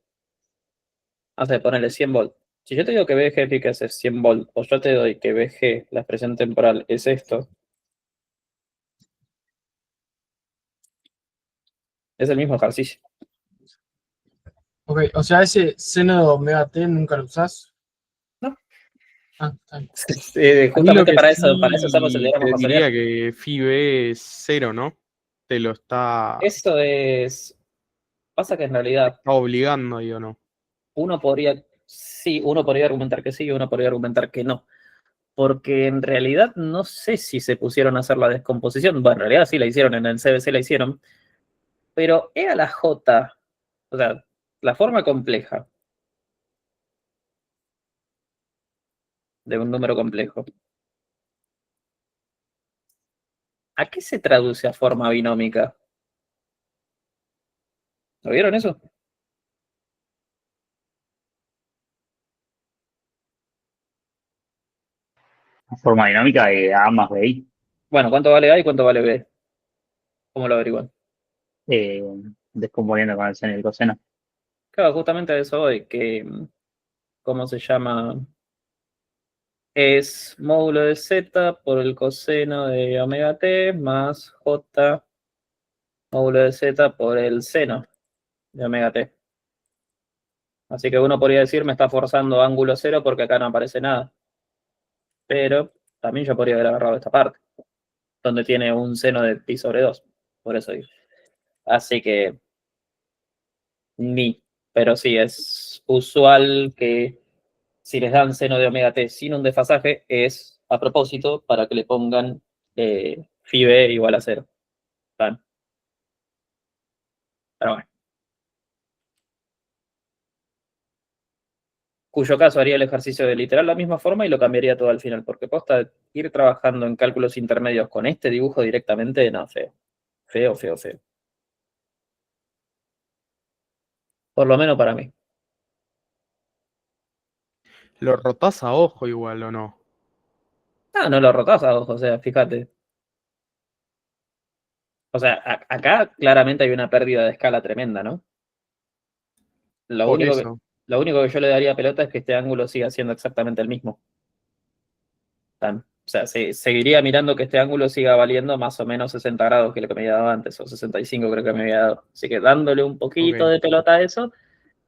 Hace ponerle 100 volt. Si yo te digo que BG eficaz es 100 volt, o yo te doy que BG, la expresión temporal, es esto, es el mismo ejercicio. Ok, o sea, ese seno de omega T nunca lo usás. No. Ah, está bien. A mí lo Justamente que para eso usamos el sí diagrama te diría fasorial. que phi b es 0, ¿no? Te lo está Esto es... Pasa que en realidad obligando, digo, ¿no? uno podría argumentar que sí y uno podría argumentar que no. Porque en realidad no sé si se pusieron a hacer la descomposición. Bueno, en realidad sí la hicieron, en el CBC la hicieron. Pero E a la J, o sea, la forma compleja de un número complejo, ¿a qué se traduce a forma binómica? ¿Lo vieron eso? Forma dinámica de A más B. Bueno, ¿cuánto vale A y cuánto vale B? ¿Cómo lo averiguan? eh, Descomponiendo con el seno y el coseno. Claro, justamente a eso voy, que, ¿cómo se llama? Es módulo de Z por el coseno de omega t más J módulo de Z por el seno de omega t. Así que uno podría decir, me está forzando ángulo cero porque acá no aparece nada. Pero también yo podría haber agarrado esta parte, donde tiene un seno de pi sobre 2. Por eso digo. Así que, ni. Pero sí, es usual que si les dan seno de omega t sin un desfasaje, es a propósito para que le pongan phi b igual a 0. Pero bueno. Cuyo caso haría el ejercicio de literal la misma forma y lo cambiaría todo al final, porque posta ir trabajando en cálculos intermedios con este dibujo directamente, no, feo. Feo, feo, feo. Por lo menos para mí. Lo rotás a ojo igual, ¿o no? Ah, no lo rotás a ojo, o sea, fíjate. O sea, acá claramente hay una pérdida de escala tremenda, ¿no? Lo Por único que, eso. lo único que yo le daría pelota es que este ángulo siga siendo exactamente el mismo. O sea, seguiría mirando que este ángulo siga valiendo más o menos 60 grados, que es lo que me había dado antes, o 65 creo que me había dado. Así que dándole un poquito Ok. de pelota a eso,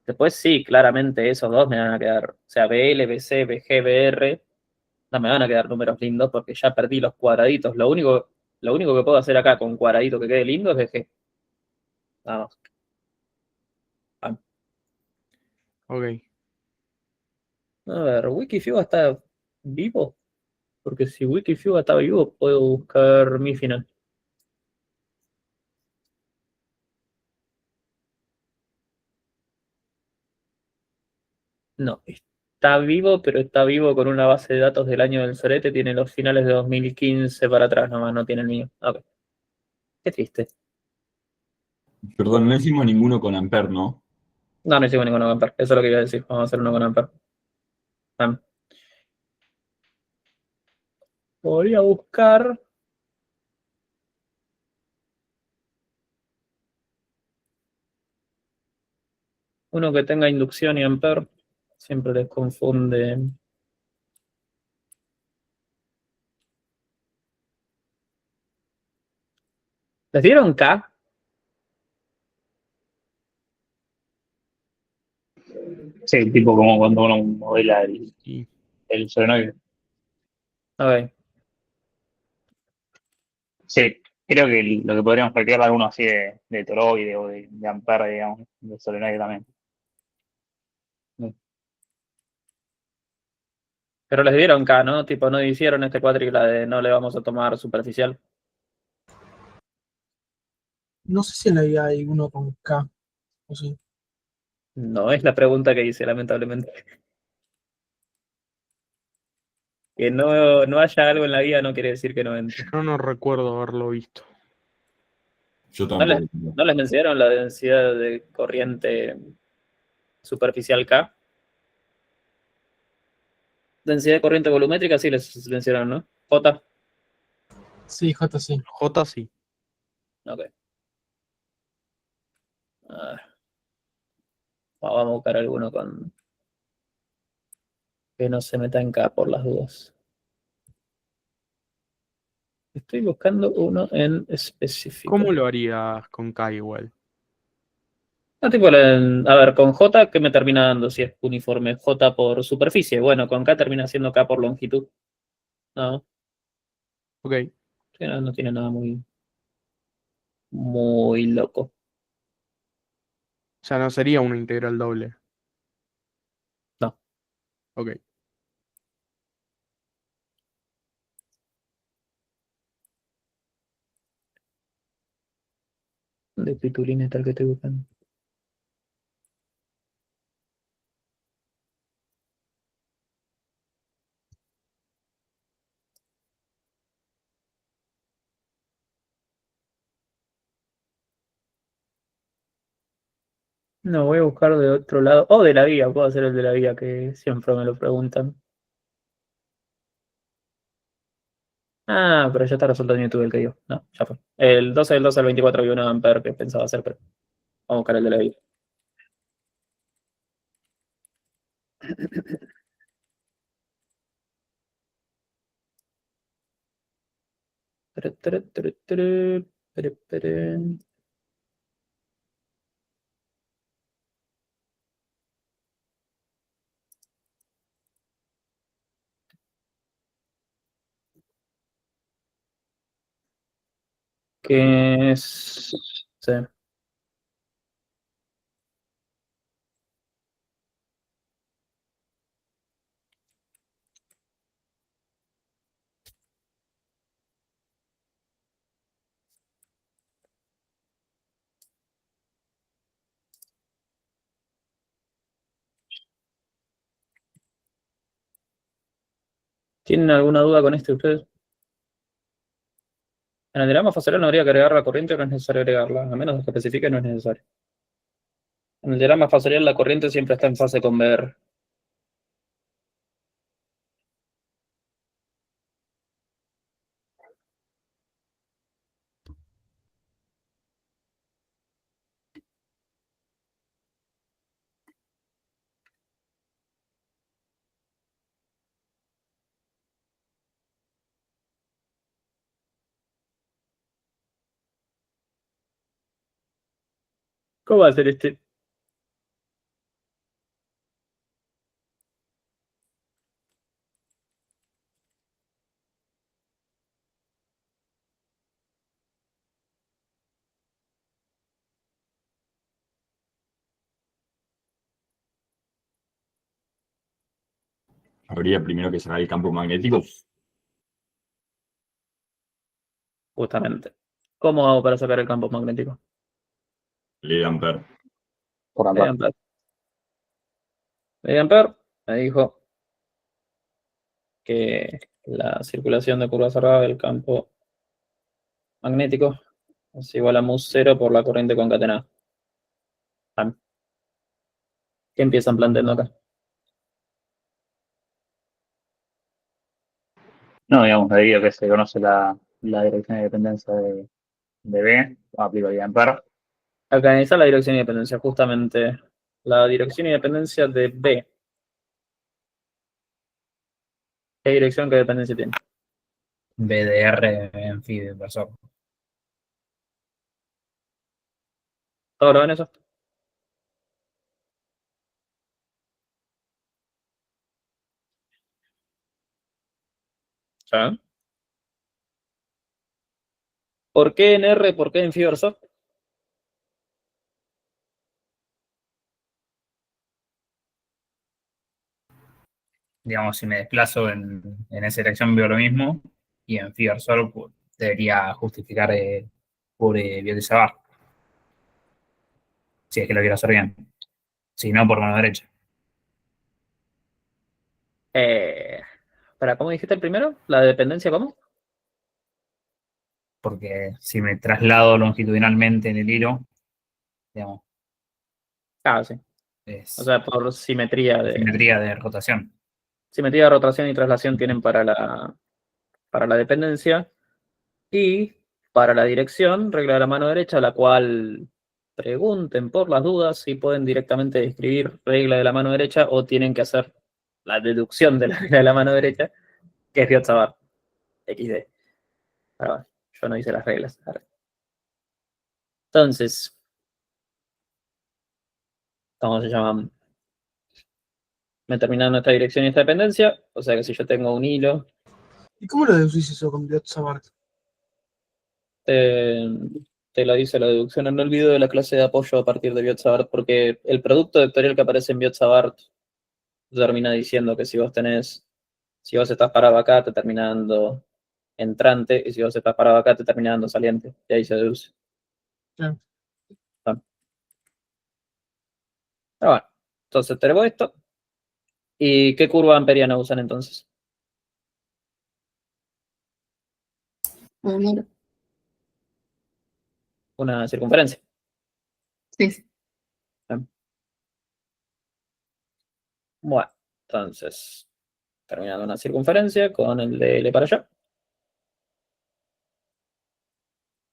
después sí, claramente esos dos me van a quedar, o sea, BL, BC, BG, BR, no me van a quedar números lindos porque ya perdí los cuadraditos. Lo único que puedo hacer acá con cuadradito que quede lindo es BG. Nada más. Ok. A ver, Wikifuga está vivo. Porque si Wikifuga está vivo, puedo buscar mi final. No, está vivo, pero está vivo con una base de datos del año del sorete. Tiene los finales de 2015 para atrás nomás, no tiene el mío. Ok. Qué triste. Perdón, no hicimos ninguno con Ampere, ¿no? No hicimos ninguno con Ampere. Eso es lo que iba a decir. Vamos a hacer uno con Ampere. Voy a buscar. Uno que tenga inducción y Ampere. Siempre les confunde. ¿Les dieron K? Sí, tipo como cuando uno modela Y el solenoide. Ok. Sí, creo que lo que podríamos practicar alguno así de toroide o de ampere, digamos, de solenoide también. Pero les dieron K, ¿no? Tipo, no hicieron este cuatricla de no le vamos a tomar superficial. No sé si en la IA hay uno con K. O sí. No es la pregunta que hice, lamentablemente. Que no haya algo en la guía no quiere decir que no entre. yo no recuerdo haberlo visto. Yo ¿No tampoco. ¿No les mencionaron la densidad de corriente superficial K? Densidad de corriente volumétrica sí les mencionaron, ¿no? J. Sí, J sí. J sí. Ok. Vamos a buscar alguno con que no se meta en K por las dudas. Estoy buscando uno en específico. ¿Cómo lo harías con K igual? No, tipo, a ver, con J, ¿qué me termina dando si es uniforme? J por superficie. Bueno, con K termina siendo K por longitud. No, Ok. sí, no tiene nada muy loco. O sea, no sería una integral doble. No. Ok. De pitulina tal que estoy buscando. No, voy a buscar de otro lado. O de la guía, puedo hacer el de la guía que siempre me lo preguntan. Ah, pero ya está resuelto en YouTube el que digo. No, ya fue. El 12 del 12 al 24 había una Ampere que pensaba hacer, pero vamos a buscar el de la guía. Que es. Sí. ¿Tienen alguna duda con este ustedes? En el diagrama fasorial no habría que agregar la corriente o no es necesario agregarla, a menos que especifique no es necesario. En el diagrama fasorial la corriente siempre está en fase con VR. ¿Cómo va a ser este? Habría primero que sacar el campo magnético. Justamente. ¿Cómo hago para sacar el campo magnético? Ley de Ampere. Por Ley de ampere. Ampere. Ley de Ampere. me dijo que la circulación de curva cerrada del campo magnético es igual a mu0 por la corriente concatenada. ¿Qué empiezan planteando acá? No, digamos, debido a que se conoce la dirección de dependencia de B, aplicaría en PER. Acá está la dirección y dependencia, justamente. La dirección y dependencia de B. ¿Qué dirección, qué dependencia tiene? BDR en phi de inversor. ¿Todo lo ven eso? ¿Sí? ¿Por qué en R? ¿Por qué en phi versor? Digamos, si me desplazo en esa dirección veo lo mismo, y en phi versor pues, debería justificar por Biot-Savart. Si es que lo quiero hacer bien. Si no, por mano derecha. ¿Cómo dijiste el primero? ¿La dependencia cómo? Porque si me traslado longitudinalmente en el hilo, digamos, Ah, sí. es O sea, por simetría simetría de rotación. simetría de rotación y traslación tienen para la dependencia. Y para la dirección, regla de la mano derecha, la cual pregunten por las dudas si pueden directamente escribir regla de la mano derecha o tienen que hacer la deducción de la regla de la mano derecha, que es Biot-Savart, XD. Pero bueno, yo no hice las reglas. Entonces, ¿cómo se llama? Me terminaron esta dirección y esta dependencia, o sea que si yo tengo un hilo, ¿Y cómo lo deducís eso con Biot-Savart? te lo dice la deducción en el video de la clase de apoyo a partir de Biot-Savart, porque el producto vectorial que aparece en Biot-Savart termina diciendo que si vos estás parado acá, te termina dando entrante, y si vos estás parado acá, te termina dando saliente. Y ahí se deduce. Claro. Pero bueno, entonces tenemos esto. ¿Y qué curva amperiana usan entonces? Mira. Una circunferencia. Sí, sí. Bueno, entonces, terminando una circunferencia con el de L para allá.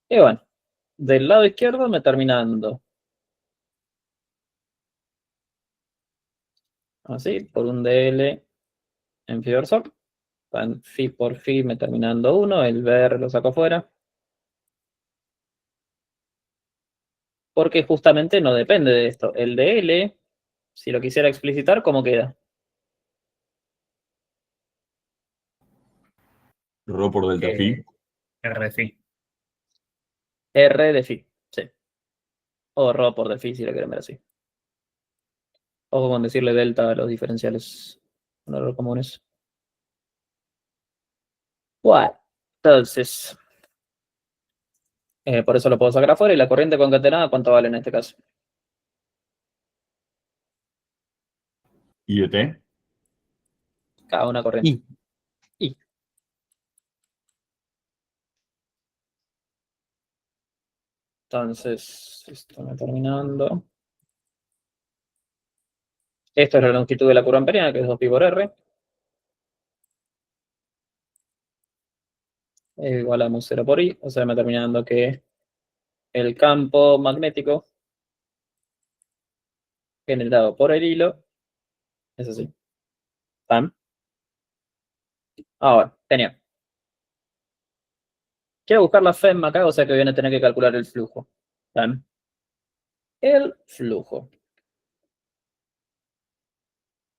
Y bueno, del lado izquierdo me termina dando así, por un DL en phi versor. En phi por phi me termina dando 1, el BR lo saco fuera. Porque justamente no depende de esto. El de L, si lo quisiera explicitar, ¿cómo queda? Rho por delta phi. R de phi. R de phi, sí. O ρ por de phi, si lo quieren ver así. Ojo con decirle delta a los diferenciales no error comunes. Bueno, entonces, por eso lo puedo sacar afuera. Y la corriente concatenada, ¿cuánto vale en este caso? ¿Y de T? Cada una corriente. I. Entonces, esto me terminando. Esto es la longitud de la curva amperiana, que es 2pi por R. Es igual a mu0 por I. O sea, me termina dando que el campo magnético generado por el hilo es así. ¿Tan? Ahora, genial. Quiero buscar la FEM acá, o sea que voy a tener que calcular el flujo. ¿Tan? El flujo.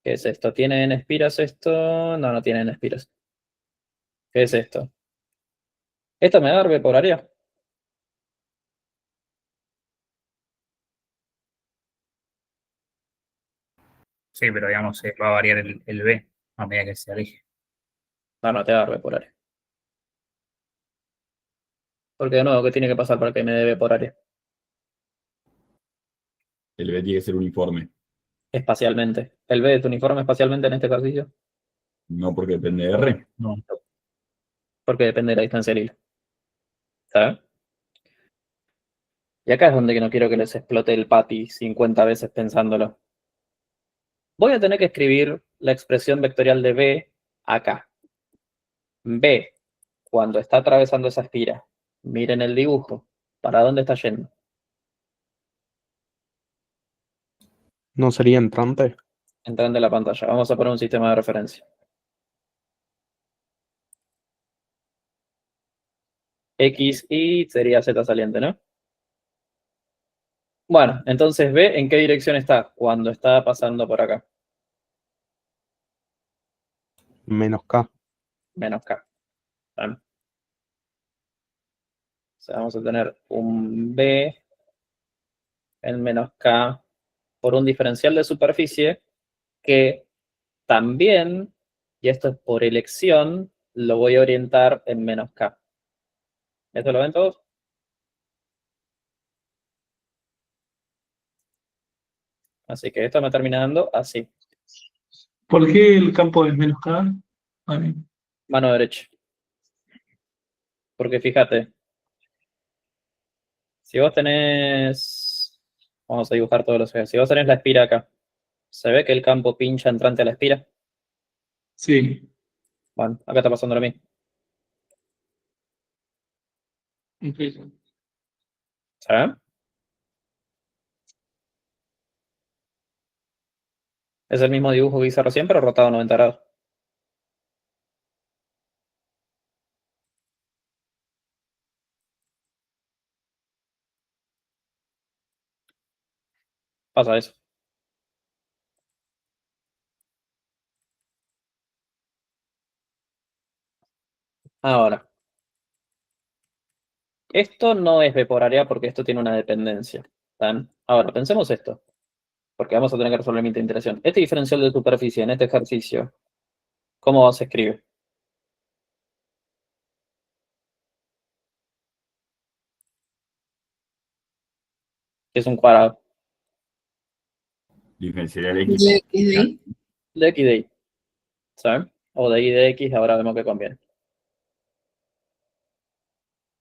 ¿Qué es esto? ¿Tiene en espiras esto? No, no tiene en espiras. ¿Qué es esto? ¿Esto me da R por área? Sí, pero digamos, va a variar el B a medida que se aleje. No, no te da R por área. Porque de nuevo, ¿qué tiene que pasar para que me dé B por área? El B tiene que ser uniforme. espacialmente. ¿El B es uniforme espacialmente en este ejercicio? No porque depende de R. No. Porque depende de la distancia del hilo. ¿Sabes? Y acá es donde no quiero que les explote el pati 50 veces pensándolo. Voy a tener que escribir la expresión vectorial de B acá. B, cuando está atravesando esa espira. Miren el dibujo. ¿Para dónde está yendo? ¿No sería entrante? Entrando en la pantalla. Vamos a poner un sistema de referencia. X, Y sería Z saliente, ¿no? Bueno, entonces B, ¿en qué dirección está? Cuando está pasando por acá. Menos K. Menos K. ¿Vale? O sea, vamos a tener un B en menos K por un diferencial de superficie que también, y esto es por elección, lo voy a orientar en menos K. ¿Esto lo ven todos? Así que esto me termina dando así. ¿Por qué el campo es menos K? Vale. Mano derecha. Porque fíjate, si vos tenés, vamos a dibujar todos los ejes, si vos tenés la espira acá, ¿se ve que el campo pincha entrante a la espira? Sí. Bueno, acá está pasando lo mismo. Ok. ¿Sabes? Es el mismo dibujo que hice recién, pero rotado 90 grados. Pasa eso. Ahora, esto no es B por área porque esto tiene una dependencia. ¿Tan? Ahora, pensemos esto, porque vamos a tener que resolver mi interacción. Este diferencial de superficie en este ejercicio, ¿cómo se escribe? Es un cuadrado. Diferencial X. De X de Y. De X de Y. ¿Sabes? O de Y de X, ahora vemos que conviene.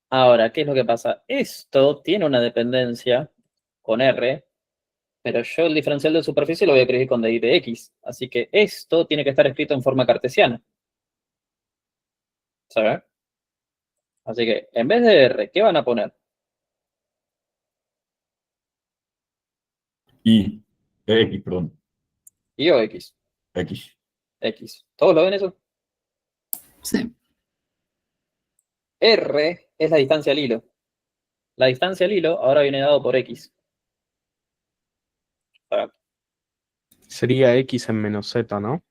Ahora, ¿qué es lo que pasa? Esto tiene una dependencia con R, pero yo el diferencial de superficie lo voy a escribir con dy de X. Así que esto tiene que estar escrito en forma cartesiana. ¿Sabes? Así que en vez de R, ¿qué van a poner? Y. X, perdón. Y o X. X. X. ¿Todos lo ven eso? Sí. R es la distancia al hilo. La distancia al hilo ahora viene dado por X. ¿Sabes? Sería X en menos Z, ¿no?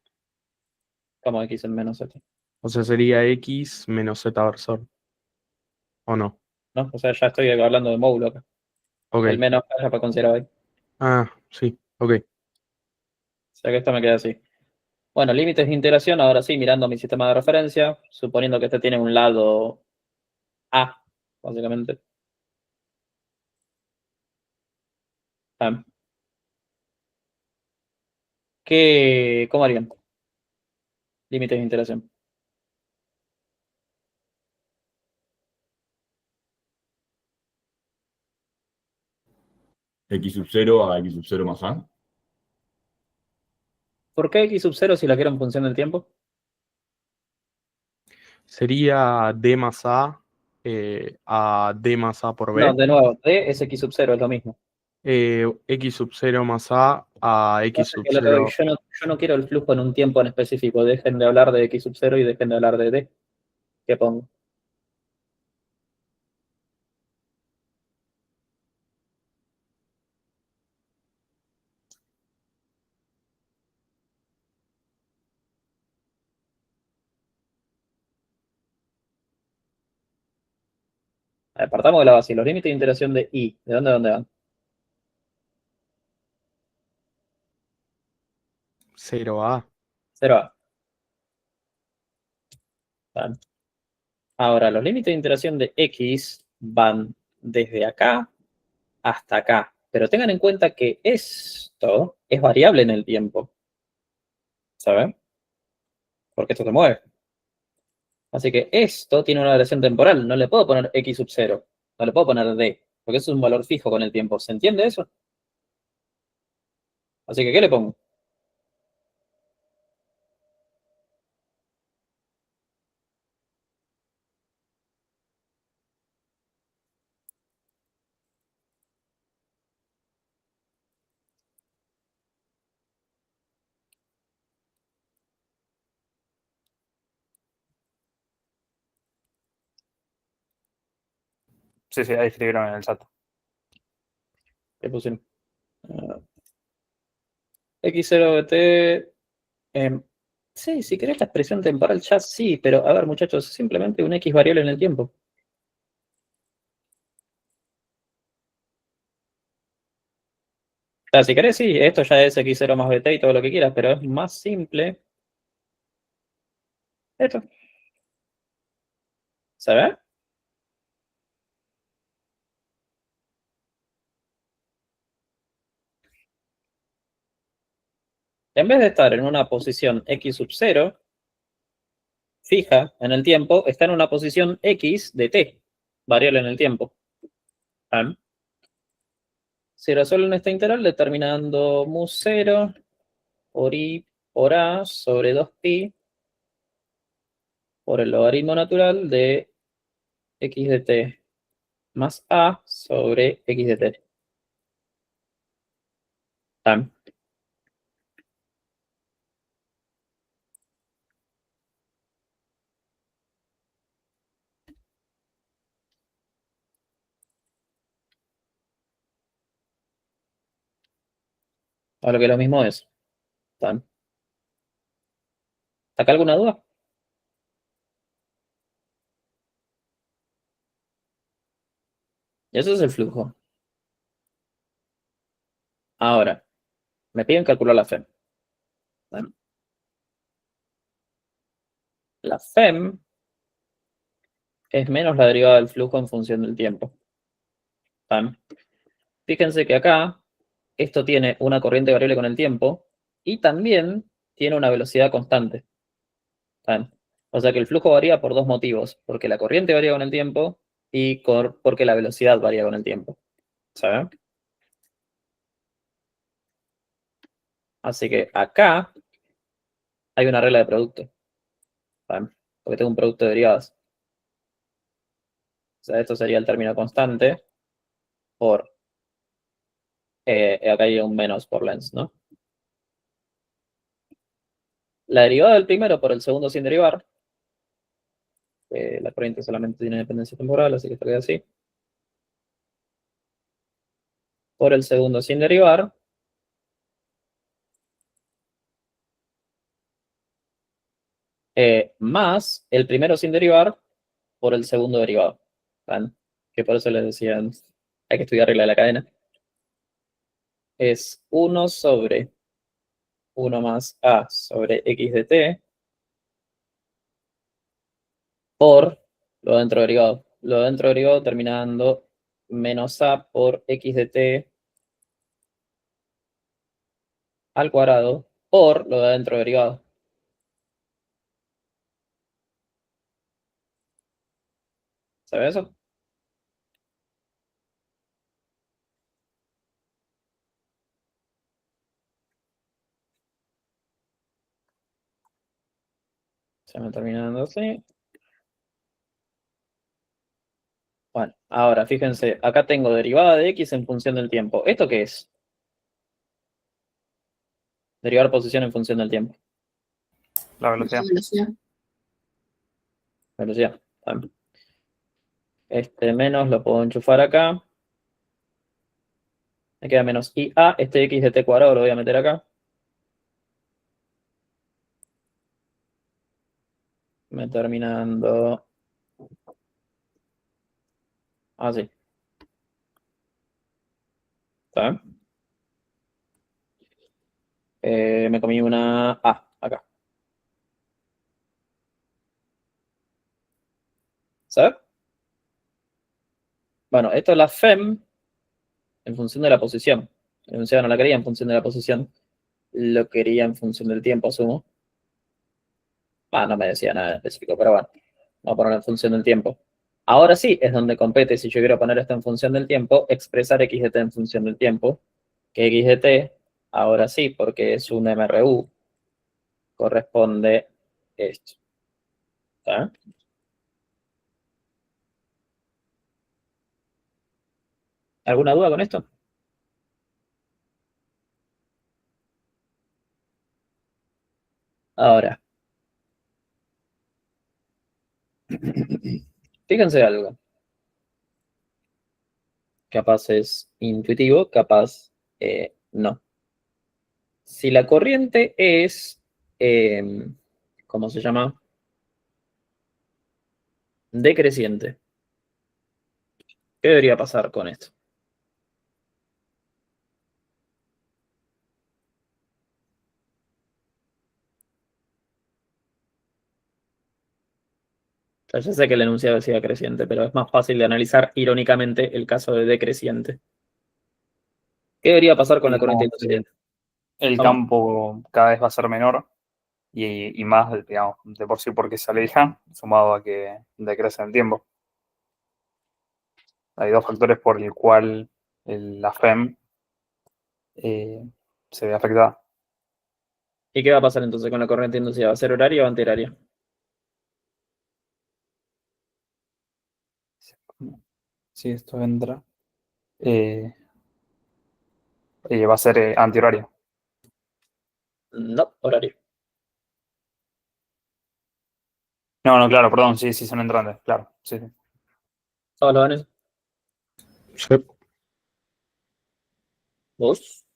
Como X en menos Z. O sea, sería X menos Z versor. ¿O no? ¿No? O sea, ya estoy hablando de módulo acá. Ok. El menos ya para considerar ahí. Ah, sí, ok. O sea que esto me queda así. Bueno, límites de integración, ahora sí, mirando mi sistema de referencia, suponiendo que este tiene un lado A, básicamente. Ah. ¿Cómo harían? Límites de integración. X sub 0 a X sub 0 más A. ¿Por qué X sub 0 si la quiero en función del tiempo? Sería D más a D más A por B. No, de nuevo, D es X sub 0, es lo mismo. X sub 0 más a X sub Yo, lo que voy, 0. yo no quiero el flujo en un tiempo en específico. Dejen de hablar de X sub 0 y dejen de hablar de D. ¿Qué pongo? Partamos de la base. Los límites de integración de I, ¿de dónde van? 0A. 0A. Vale. Ahora, los límites de integración de X van desde acá hasta acá. Pero tengan en cuenta que esto es variable en el tiempo. ¿Saben? Porque esto se mueve. Así que esto tiene una variación temporal. No le puedo poner x sub 0. No le puedo poner d. Porque eso es un valor fijo con el tiempo. ¿Se entiende eso? Así que, ¿qué le pongo? Sí, ahí escribieron en el chat. ¿Qué pusieron? X0 de t. Sí, si querés la expresión temporal ya sí, pero a ver, muchachos, es simplemente un x variable en el tiempo. O sea, si querés, sí, esto ya es x0 más bt y todo lo que quieras, pero es más simple esto. ¿Se ve? En vez de estar en una posición x sub 0, fija en el tiempo, está en una posición x de t, variable en el tiempo. ¿Ah? Si resuelven esta integral, determinando mu0 por i por a sobre 2pi por el logaritmo natural de x de t más a sobre x de t. ¿Ah? A lo que lo mismo es. ¿Ah? ¿Acá alguna duda? Y eso es el flujo. Ahora, me piden calcular la FEM. ¿Ah? La FEM es menos la derivada del flujo en función del tiempo. ¿Ah? Fíjense que acá esto tiene una corriente variable con el tiempo y también tiene una velocidad constante. ¿Ah? O sea que el flujo varía por dos motivos, porque la corriente varía con el tiempo y porque la velocidad varía con el tiempo. ¿Saben? Así que acá hay una regla de producto. ¿Saben? Porque tengo un producto de derivadas. O sea, esto sería el término constante por, acá hay un menos por lens, ¿no? La derivada del primero por el segundo sin derivar, la corriente solamente tiene dependencia temporal, así que esto queda así. Por el segundo sin derivar, más el primero sin derivar por el segundo derivado. ¿Ven? Que por eso les decían, hay que estudiar regla de la cadena. Es 1 sobre 1 más a sobre x de t por lo dentro derivado. Lo dentro derivado terminando menos a por x de t al cuadrado por lo de adentro derivado. ¿Sabe eso? Se me terminando así. Bueno, ahora fíjense, acá tengo derivada de x en función del tiempo. ¿Esto qué es? Derivar posición en función del tiempo. La velocidad. Velocidad. Velocidad. También. Este menos lo puedo enchufar acá. Me queda menos IA. Este x de t cuadrado lo voy a meter acá. Me terminando así. ¿Está bien? Me comí una A acá. ¿Sabes? Bueno, esto es la FEM en función de la posición. El enunciado no la quería en función de la posición, lo quería en función del tiempo, asumo. No me decía nada específico, pero bueno, vamos a ponerlo en función del tiempo. Ahora sí es donde compete, si yo quiero poner esto en función del tiempo, expresar x de t en función del tiempo, que x de t, ahora sí, porque es un MRU, corresponde esto. ¿Está? ¿Alguna duda con esto? Ahora, fíjense algo. Capaz es intuitivo, capaz no. Si la corriente es, ¿cómo se llama? Decreciente. ¿Qué debería pasar con esto? O sea, ya sé que el enunciado decía creciente, pero es más fácil de analizar irónicamente el caso de decreciente. ¿Qué debería pasar con la corriente inducida? El ¿Cómo? campo cada vez va a ser menor y más, digamos, de por sí porque se aleja, sumado a que decrece en el tiempo. Hay dos factores por el cual la FEM se ve afectada. ¿Y qué va a pasar entonces con la corriente inducida? ¿Va a ser horaria o antihoraria? Si esto entra, va a ser antihorario. No, horario. No, claro, perdón, sí, son entrantes, claro. Sí. ¿Todos lo van a Sí. ¿Vos?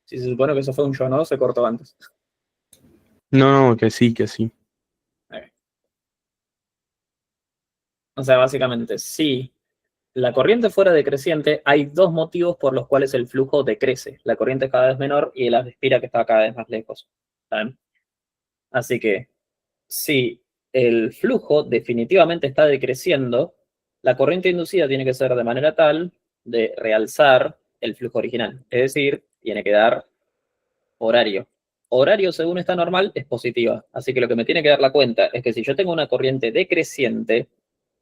Si se supone que eso fue un yo, ¿no? Se cortó antes. No, que sí, que sí. O sea, básicamente, si la corriente fuera decreciente, hay dos motivos por los cuales el flujo decrece. La corriente es cada vez menor y la espira que está cada vez más lejos. ¿Saben? Así que, si el flujo definitivamente está decreciendo, la corriente inducida tiene que ser de manera tal de realzar el flujo original. Es decir, tiene que dar horario. Horario, según esta normal, es positiva. Así que lo que me tiene que dar la cuenta es que si yo tengo una corriente decreciente,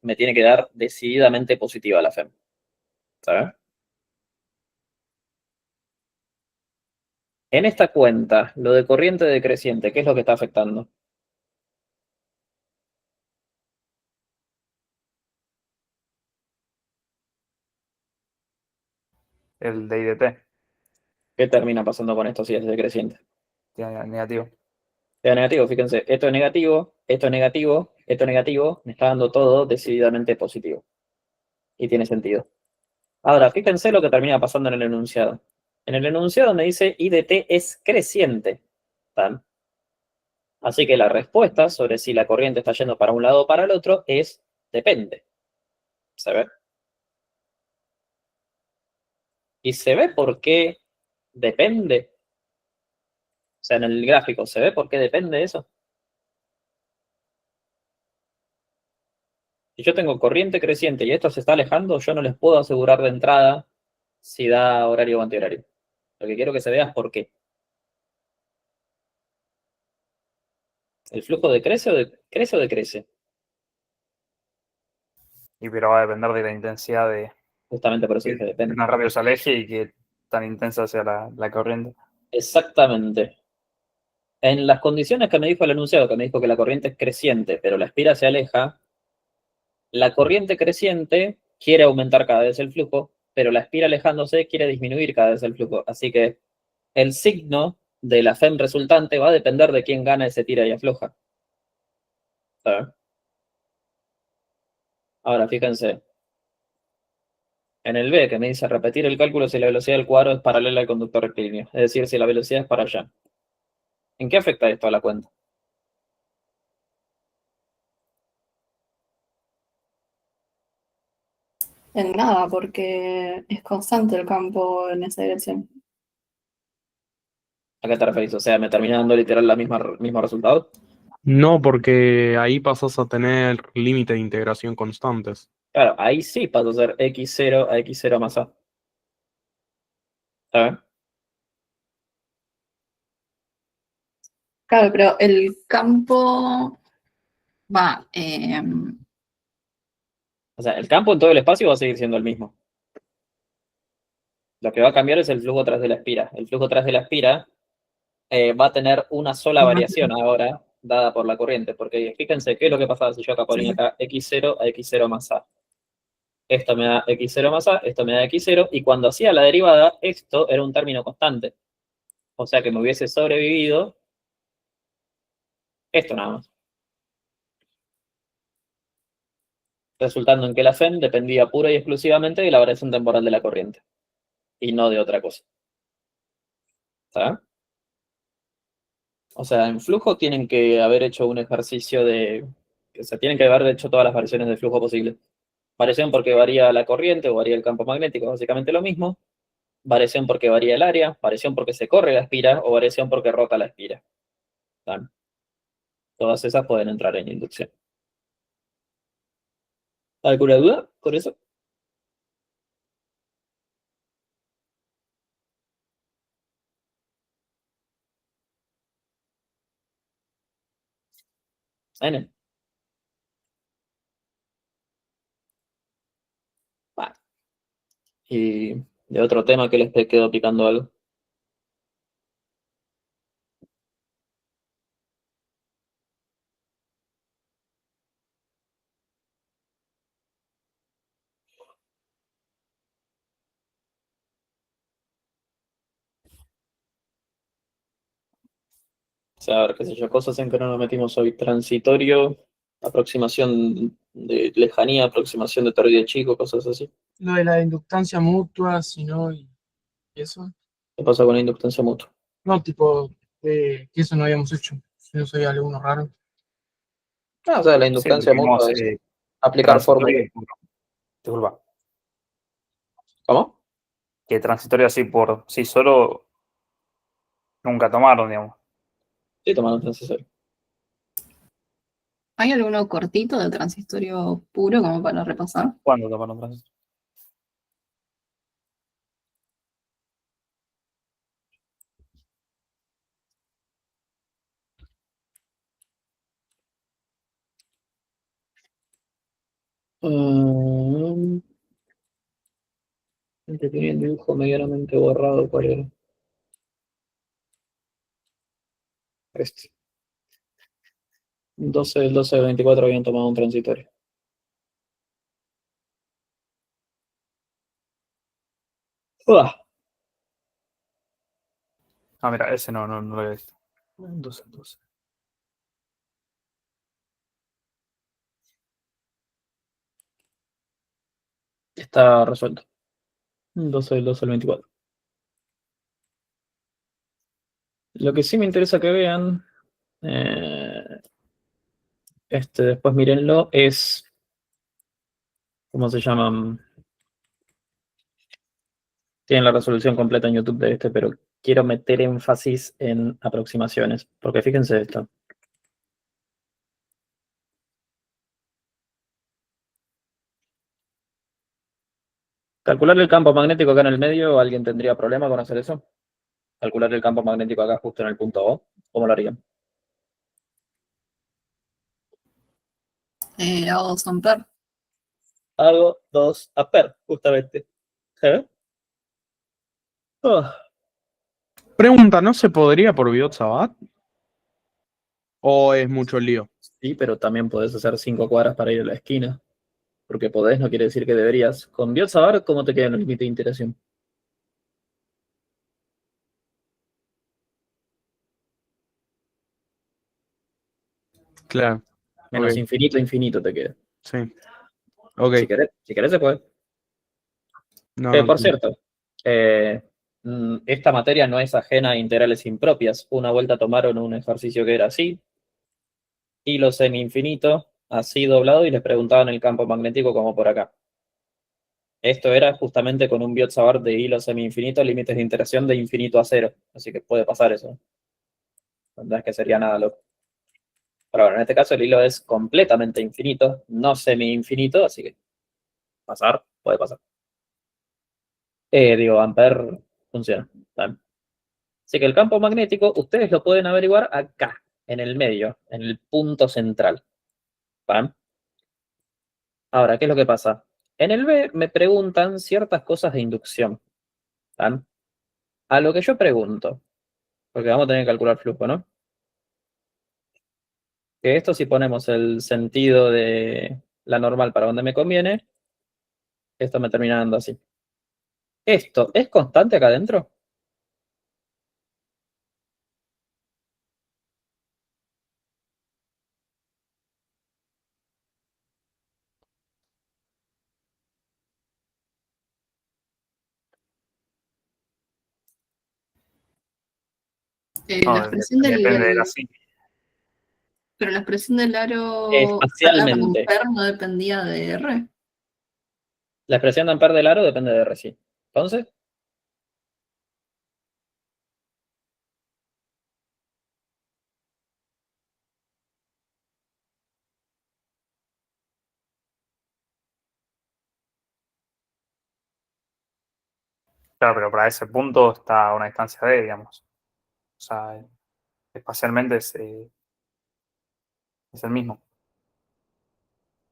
me tiene que dar decididamente positiva la FEM. ¿Sabes? En esta cuenta, lo de corriente decreciente, ¿qué es lo que está afectando? El DIDT, ¿Qué termina pasando con esto si es decreciente? negativo. Sea negativo, fíjense, esto es negativo, esto es negativo, esto es negativo, me está dando todo decididamente positivo. Y tiene sentido. Ahora, fíjense lo que termina pasando en el enunciado. En el enunciado me dice I de t es creciente. ¿Tan? Así que la respuesta sobre si la corriente está yendo para un lado o para el otro es depende. ¿Se ve? ¿Y se ve por qué depende? O sea, en el gráfico, ¿se ve por qué depende eso? Si yo tengo corriente creciente y esto se está alejando, yo no les puedo asegurar de entrada si da horario o antihorario. Lo que quiero que se vea es por qué. ¿El flujo decrece o decrece? Pero va a depender de la intensidad de Justamente por eso dije que depende. tan rápido se aleje y que tan intensa sea la corriente. Exactamente. En las condiciones que me dijo el enunciado, que me dijo que la corriente es creciente, pero la espira se aleja, la corriente creciente quiere aumentar cada vez el flujo, pero la espira alejándose quiere disminuir cada vez el flujo. Así que el signo de la FEM resultante va a depender de quién gana ese tira y afloja. ¿Sabes? Ahora, fíjense. En el B, que me dice repetir el cálculo si la velocidad del cuadro es paralela al conductor rectilíneo. Es decir, si la velocidad es para allá. ¿En qué afecta esto a la cuenta? En nada, porque es constante el campo en esa dirección. ¿A qué te referís? O sea, ¿me termina dando literal la mismo resultado? No, porque ahí pasas a tener límite de integración constantes. Claro, ahí sí paso a ser x0 a x0 más a. ¿Sabes? Claro, pero el campo va. O sea, el campo en todo el espacio va a seguir siendo el mismo. Lo que va a cambiar es el flujo tras de la espira. El flujo tras de la espira va a tener una sola variación ahora, dada por la corriente. Porque fíjense, ¿qué es lo que pasaba si yo acá ponía acá x0 a x0 más a? Esto me da x0 más a, esto me da x0, y cuando hacía la derivada, esto era un término constante. O sea que me hubiese sobrevivido esto nada más. Resultando en que la FEM dependía pura y exclusivamente de la variación temporal de la corriente. Y no de otra cosa. ¿Sabes? O sea, en flujo tienen que haber hecho un ejercicio de... O sea, tienen que haber hecho todas las variaciones de flujo posibles. Variación porque varía la corriente o varía el campo magnético, básicamente lo mismo. Variación porque varía el área, variación porque se corre la espira o variación porque rota la espira. ¿Saben? Todas esas pueden entrar en inducción. ¿Alguna duda con eso? N. Bueno. Y de otro tema que les quedó picando algo. O sea, a ver, qué sé yo, cosas en que no nos metimos hoy. Transitorio, aproximación de lejanía, aproximación de toroide chico, cosas así. Lo de la inductancia mutua, si no, y eso. ¿Qué pasa con la inductancia mutua? No, tipo, que eso no habíamos hecho. Si no soy alguno raro. Ah, o sea, la Sí, inductancia dijimos, mutua es aplicar fórmula. Disculpa. ¿Cómo? Que transitorio así por sí solo nunca tomaron, digamos. Sí, tomando transitorio. ¿Hay alguno cortito de transistorio puro como para repasar? ¿Cuándo tomaron transitorio? Este tenía el dibujo medianamente borrado, ¿cuál era? Este. 12 del 12 del 24 habían tomado un transitorio. ¡Uah! Ah, mira, ese no lo había visto. 12. Está resuelto. 12 del 12 del 24. Lo que sí me interesa que vean, después mírenlo, es, ¿cómo se llaman? Tienen la resolución completa en YouTube de pero quiero meter énfasis en aproximaciones, porque fíjense esto. Calcular el campo magnético acá en el medio, ¿alguien tendría problema con hacer eso? Calcular el campo magnético acá justo en el punto O, ¿cómo lo harían? Hago 2 amperes. Hago 2 amperes, justamente. ¿Eh? Ah. Pregunta, ¿no se podría por Biot-Savart? ¿O es mucho lío? Sí, pero también podés hacer 5 cuadras para ir a la esquina. Porque podés no quiere decir que deberías. Con Biot-Savart, ¿cómo te quedan los límites de iteración? Claro. Menos Ok. infinito, infinito te queda. Sí. Ok. Si querés se puede. No, Por cierto, esta materia no es ajena a integrales impropias. Una vuelta tomaron un ejercicio que era así, hilo semi-infinito, así doblado, y les preguntaban el campo magnético como por acá. Esto era justamente con un Biot-Savart de hilo semi-infinito, límites de interacción de infinito a 0. Así que puede pasar eso. No es que sería nada loco. Pero bueno, en este caso el hilo es completamente infinito, no semi-infinito, así que pasar, puede pasar. Ampere funciona. ¿Vale? Así que el campo magnético, ustedes lo pueden averiguar acá, en el medio, en el punto central. ¿Vale? Ahora, ¿qué es lo que pasa? En el B me preguntan ciertas cosas de inducción. ¿Vale? A lo que yo pregunto, porque vamos a tener que calcular flujo, ¿no? Que esto si ponemos el sentido de la normal para donde me conviene, esto me termina dando así. ¿Esto es constante acá adentro? No, La expresión depende de la sí. pero la expresión del aro Espacialmente. Ampere no dependía de R. La expresión de Ampere del aro depende de R, sí. Entonces, Claro, pero para ese punto está a una distancia D, digamos. O sea, espacialmente es el mismo.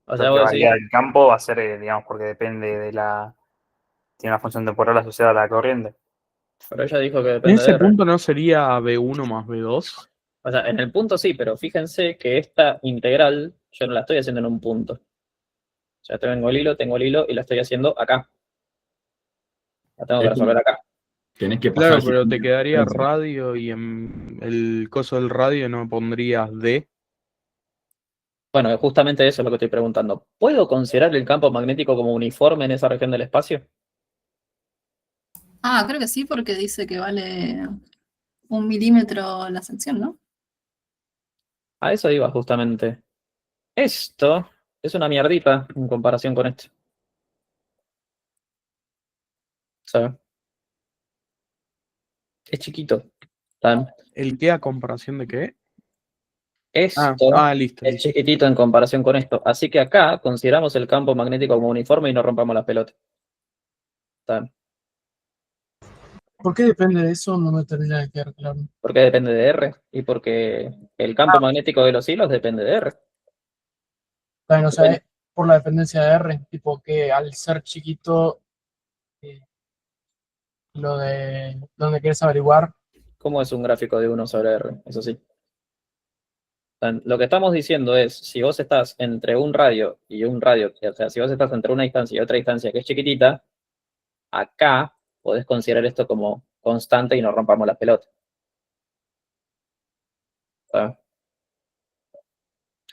o Lo sea, que vos varía decís, del campo va a ser, digamos, porque depende de la. Tiene una función temporal asociada a la corriente. pero ella dijo que En depende de ese R. punto no sería B1 más B2. O sea, en el punto sí, pero fíjense que esta integral yo no la estoy haciendo en un punto. O sea, tengo el hilo y la estoy haciendo acá. La tengo que Es como resolver acá. tenés que pasar Claro, el pero sistema te de quedaría referencia. radio y en el coso del radio no pondrías D. Bueno, justamente eso es lo que estoy preguntando. ¿Puedo considerar el campo magnético como uniforme en esa región del espacio? Ah, creo que sí, porque dice que vale 1 milímetro la sección, ¿no? A eso iba justamente. Esto es una mierdita en comparación con esto. ¿Sabes? Es chiquito. ¿Saben? ¿El qué a comparación de qué? Esto Listo, es listo. chiquitito en comparación con esto. Así que acá consideramos el campo magnético como uniforme y no rompamos las pelotas. ¿Saben? ¿Por qué depende de eso? No me termina de quedar claro. Porque depende de R y porque el campo magnético de los hilos depende de R. Bueno, o sea, es por la dependencia de R, tipo que al ser chiquito, lo de donde quieres averiguar, ¿Cómo es un gráfico de 1 sobre R? Eso sí. Lo que estamos diciendo es, si vos estás entre un radio y un radio, o sea, si vos estás entre una distancia y otra distancia que es chiquitita, acá podés considerar esto como constante y no rompamos la pelota. ¿Ah?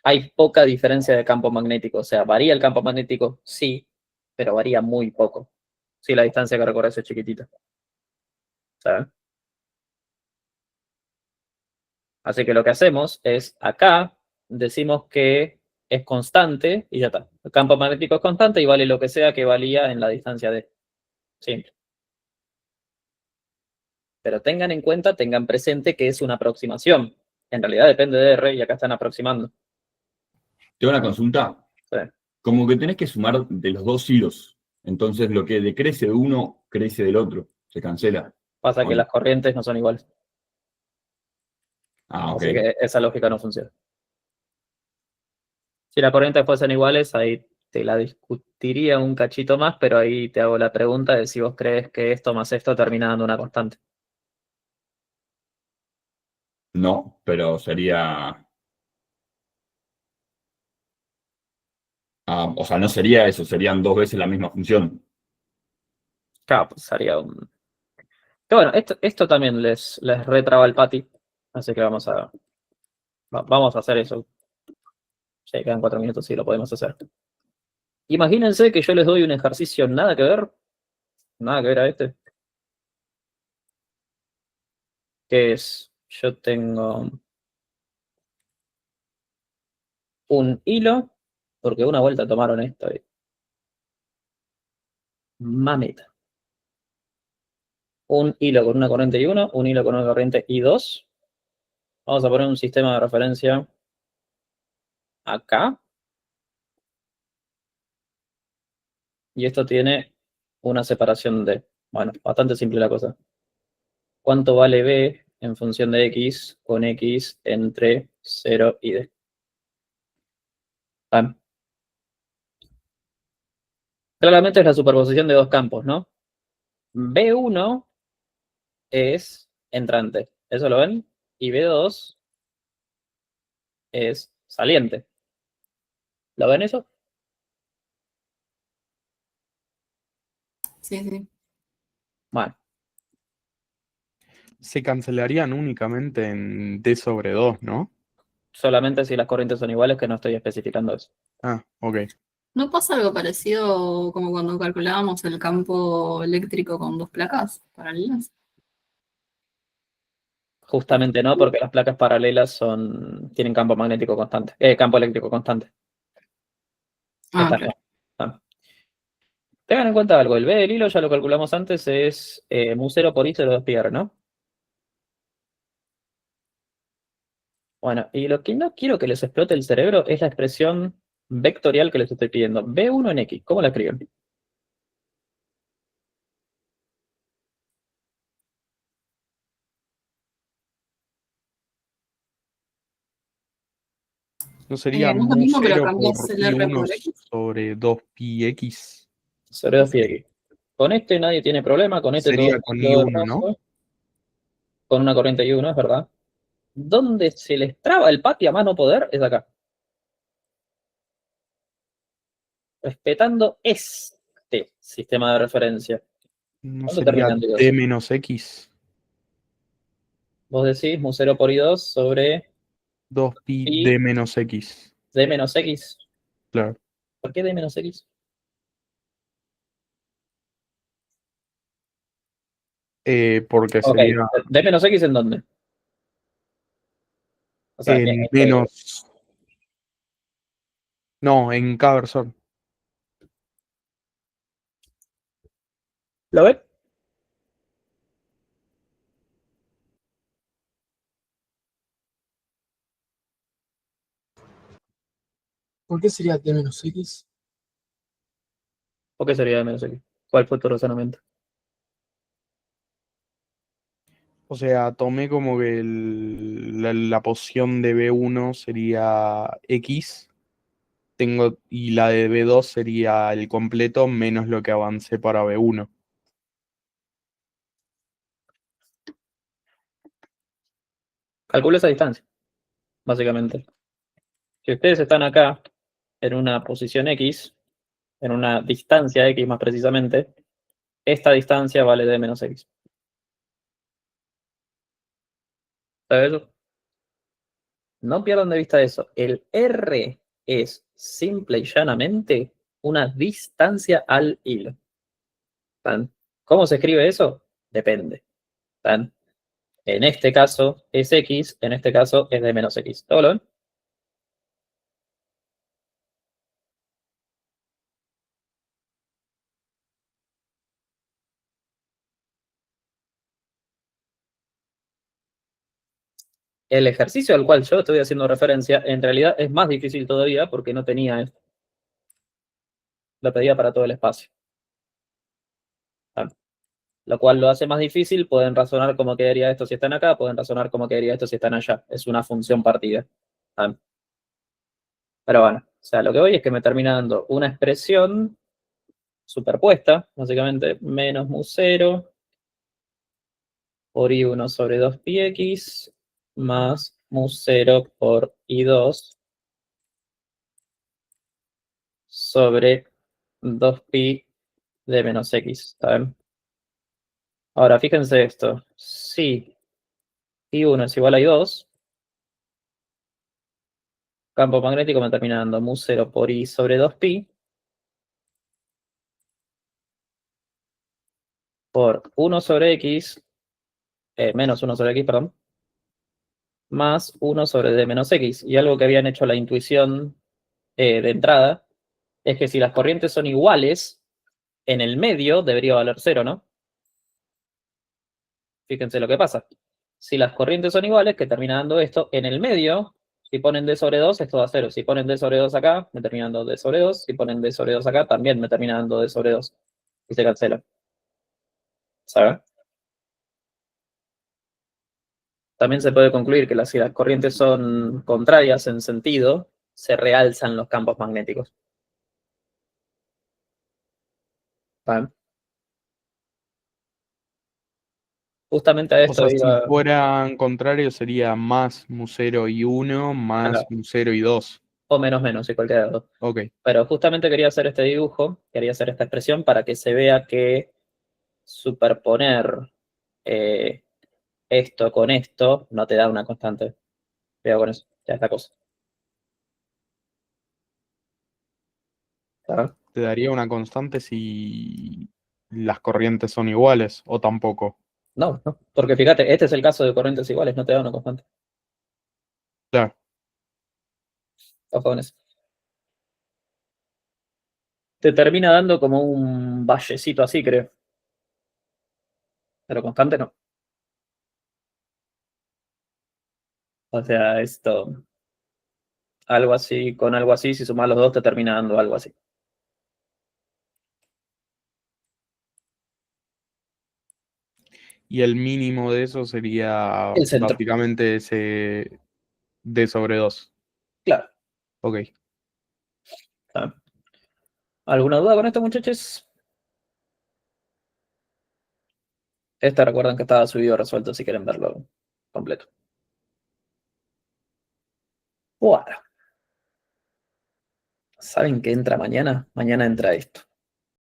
Hay poca diferencia de campo magnético, o sea, varía el campo magnético, sí, pero varía muy poco. Si la distancia que recorres es chiquitita. ¿Sabes? Así que lo que hacemos es, acá decimos que es constante y ya está. El campo magnético es constante y vale lo que sea que valía en la distancia D. Simple. Pero tengan en cuenta, tengan presente que es una aproximación. En realidad depende de R y acá están aproximando. Tengo una consulta. Sí. Como que tenés que sumar de los dos hilos. Entonces lo que decrece de uno, crece del otro. Se cancela. Pasa que Bueno. las corrientes no son iguales. Ah, ok. Así que esa lógica no funciona. Si las corrientes fuesen iguales, ahí te la discutiría un cachito más, pero ahí te hago la pregunta de si vos crees que esto más esto termina dando una constante. No, pero sería. O sea, no sería eso, serían dos veces la misma función. Claro, pues haría un... Que bueno, esto también les retraba el pati, así que vamos a hacer eso. Ya quedan 4 minutos, sí, lo podemos hacer. Imagínense que yo les doy un ejercicio nada que ver a este. Que es, yo tengo un hilo, porque una vuelta tomaron esto. Mamita. Un hilo con una corriente I1, un hilo con una corriente I2. Vamos a poner un sistema de referencia acá. y esto tiene una separación de. Bueno, bastante simple la cosa. ¿Cuánto vale B en función de X con X entre 0 y D? Ah. Claramente es la superposición de dos campos, ¿no? B1 es entrante, ¿eso lo ven? Y B2 es saliente. ¿Lo ven eso? Sí, sí. Bueno, Se cancelarían únicamente en D sobre 2, ¿no? solamente si las corrientes son iguales, que no estoy especificando eso. Ah, ok. ¿No pasa algo parecido como cuando calculábamos el campo eléctrico con dos placas paralelas? Justamente no, porque las placas paralelas tienen campo magnético constante, campo eléctrico constante. Ah, Esta ok. no. Ah. Tengan en cuenta algo, el B del hilo ya lo calculamos antes, es mu0 por I sobre 2πr, ¿no? Bueno, y lo que no quiero que les explote el cerebro es la expresión vectorial que les estoy pidiendo. B1 en X, ¿cómo la escriben? ¿No sería ¿No es lo mismo que lo mu0 cambias por el R I1 por X? sobre 2πx? Sobre 2πx. Con este nadie tiene problema, con este todo Sería con I1, ¿no? hermoso. Con una corriente I1, es verdad. Donde se les traba el patio a más no poder es acá. Respetando este sistema de referencia. ¿No ¿Cuándo sería terminan de D menos X? Vos decís mu0 por I2 sobre 2pi pi D menos X. d menos x. Claro. ¿Por qué d menos x? Porque Ok, sería d menos x ¿en dónde? O sea, en menos. No, en K versor. ¿Lo ven? ¿Por qué sería D menos X? ¿Por qué sería d menos x? ¿Cuál fue tu razonamiento? O sea, tomé como que la posición de B1 sería X. Y la de B2 sería el completo menos lo que avancé para B1. Calculo esa distancia, básicamente. Si ustedes están acá, en una posición x, en una distancia x más precisamente, esta distancia vale d menos x. ¿Sabes eso? No pierdan de vista eso. El R es simple y llanamente una distancia al hilo. ¿Tan? ¿Cómo se escribe eso? Depende. ¿Tan? En este caso es x, en este caso es d menos x. ¿Todo lo ven? El ejercicio al cual yo estoy haciendo referencia, en realidad es más difícil todavía porque no tenía esto. Lo pedía para todo el espacio. Lo cual lo hace más difícil. Pueden razonar cómo quedaría esto si están acá, pueden razonar cómo quedaría esto si están allá. Es una función partida. Pero bueno, o sea, lo que voy es que me termina dando una expresión superpuesta, básicamente, menos mu0 por I1 sobre 2πx más mu0 por I2 sobre 2pi de menos x. ¿Está bien? Ahora, fíjense esto. Si I1 es igual a I2, campo magnético me termina dando mu0 por I sobre 2pi por 1 sobre x, menos 1 sobre x, perdón, más 1 sobre d menos x. Y algo que habían hecho la intuición de entrada es que si las corrientes son iguales, en el medio debería valer 0, ¿no? Fíjense lo que pasa. Si las corrientes son iguales, que termina dando esto, en el medio Si ponen D sobre 2, esto da 0. Si ponen D sobre 2 acá, me termina dando D sobre 2. Si ponen D sobre 2 acá, también me termina dando D sobre 2. Y se cancela. ¿Sabes? También se puede concluir que si las corrientes son contrarias en sentido, se realzan los campos magnéticos. ¿Vale? Justamente a O esto sea, si iba. fueran contrarios sería más mu0 y 1 más Ajá. mu0 y 2. O menos menos, y cualquiera de los dos. Ok. Pero justamente quería hacer este dibujo, quería hacer esta expresión para que se vea que superponer esto con esto no te da una constante. Cuidado con eso, ya es la cosa. ¿Sabes? ¿Te daría una constante si las corrientes son iguales o tampoco? No, no, porque fíjate, este es el caso de corrientes iguales, no te da una constante. Claro. Ojo con eso. Te termina dando como un vallecito así, creo. Pero constante no. O sea, esto, algo así, con algo así, si sumas los dos te termina dando algo así. Y el mínimo de eso sería El centro. básicamente ese D sobre 2. Claro. Ok. ¿Alguna duda con esto, muchachos? Este recuerden que estaba subido resuelto si quieren verlo completo. Bueno. ¿Saben qué entra mañana? Mañana entra esto.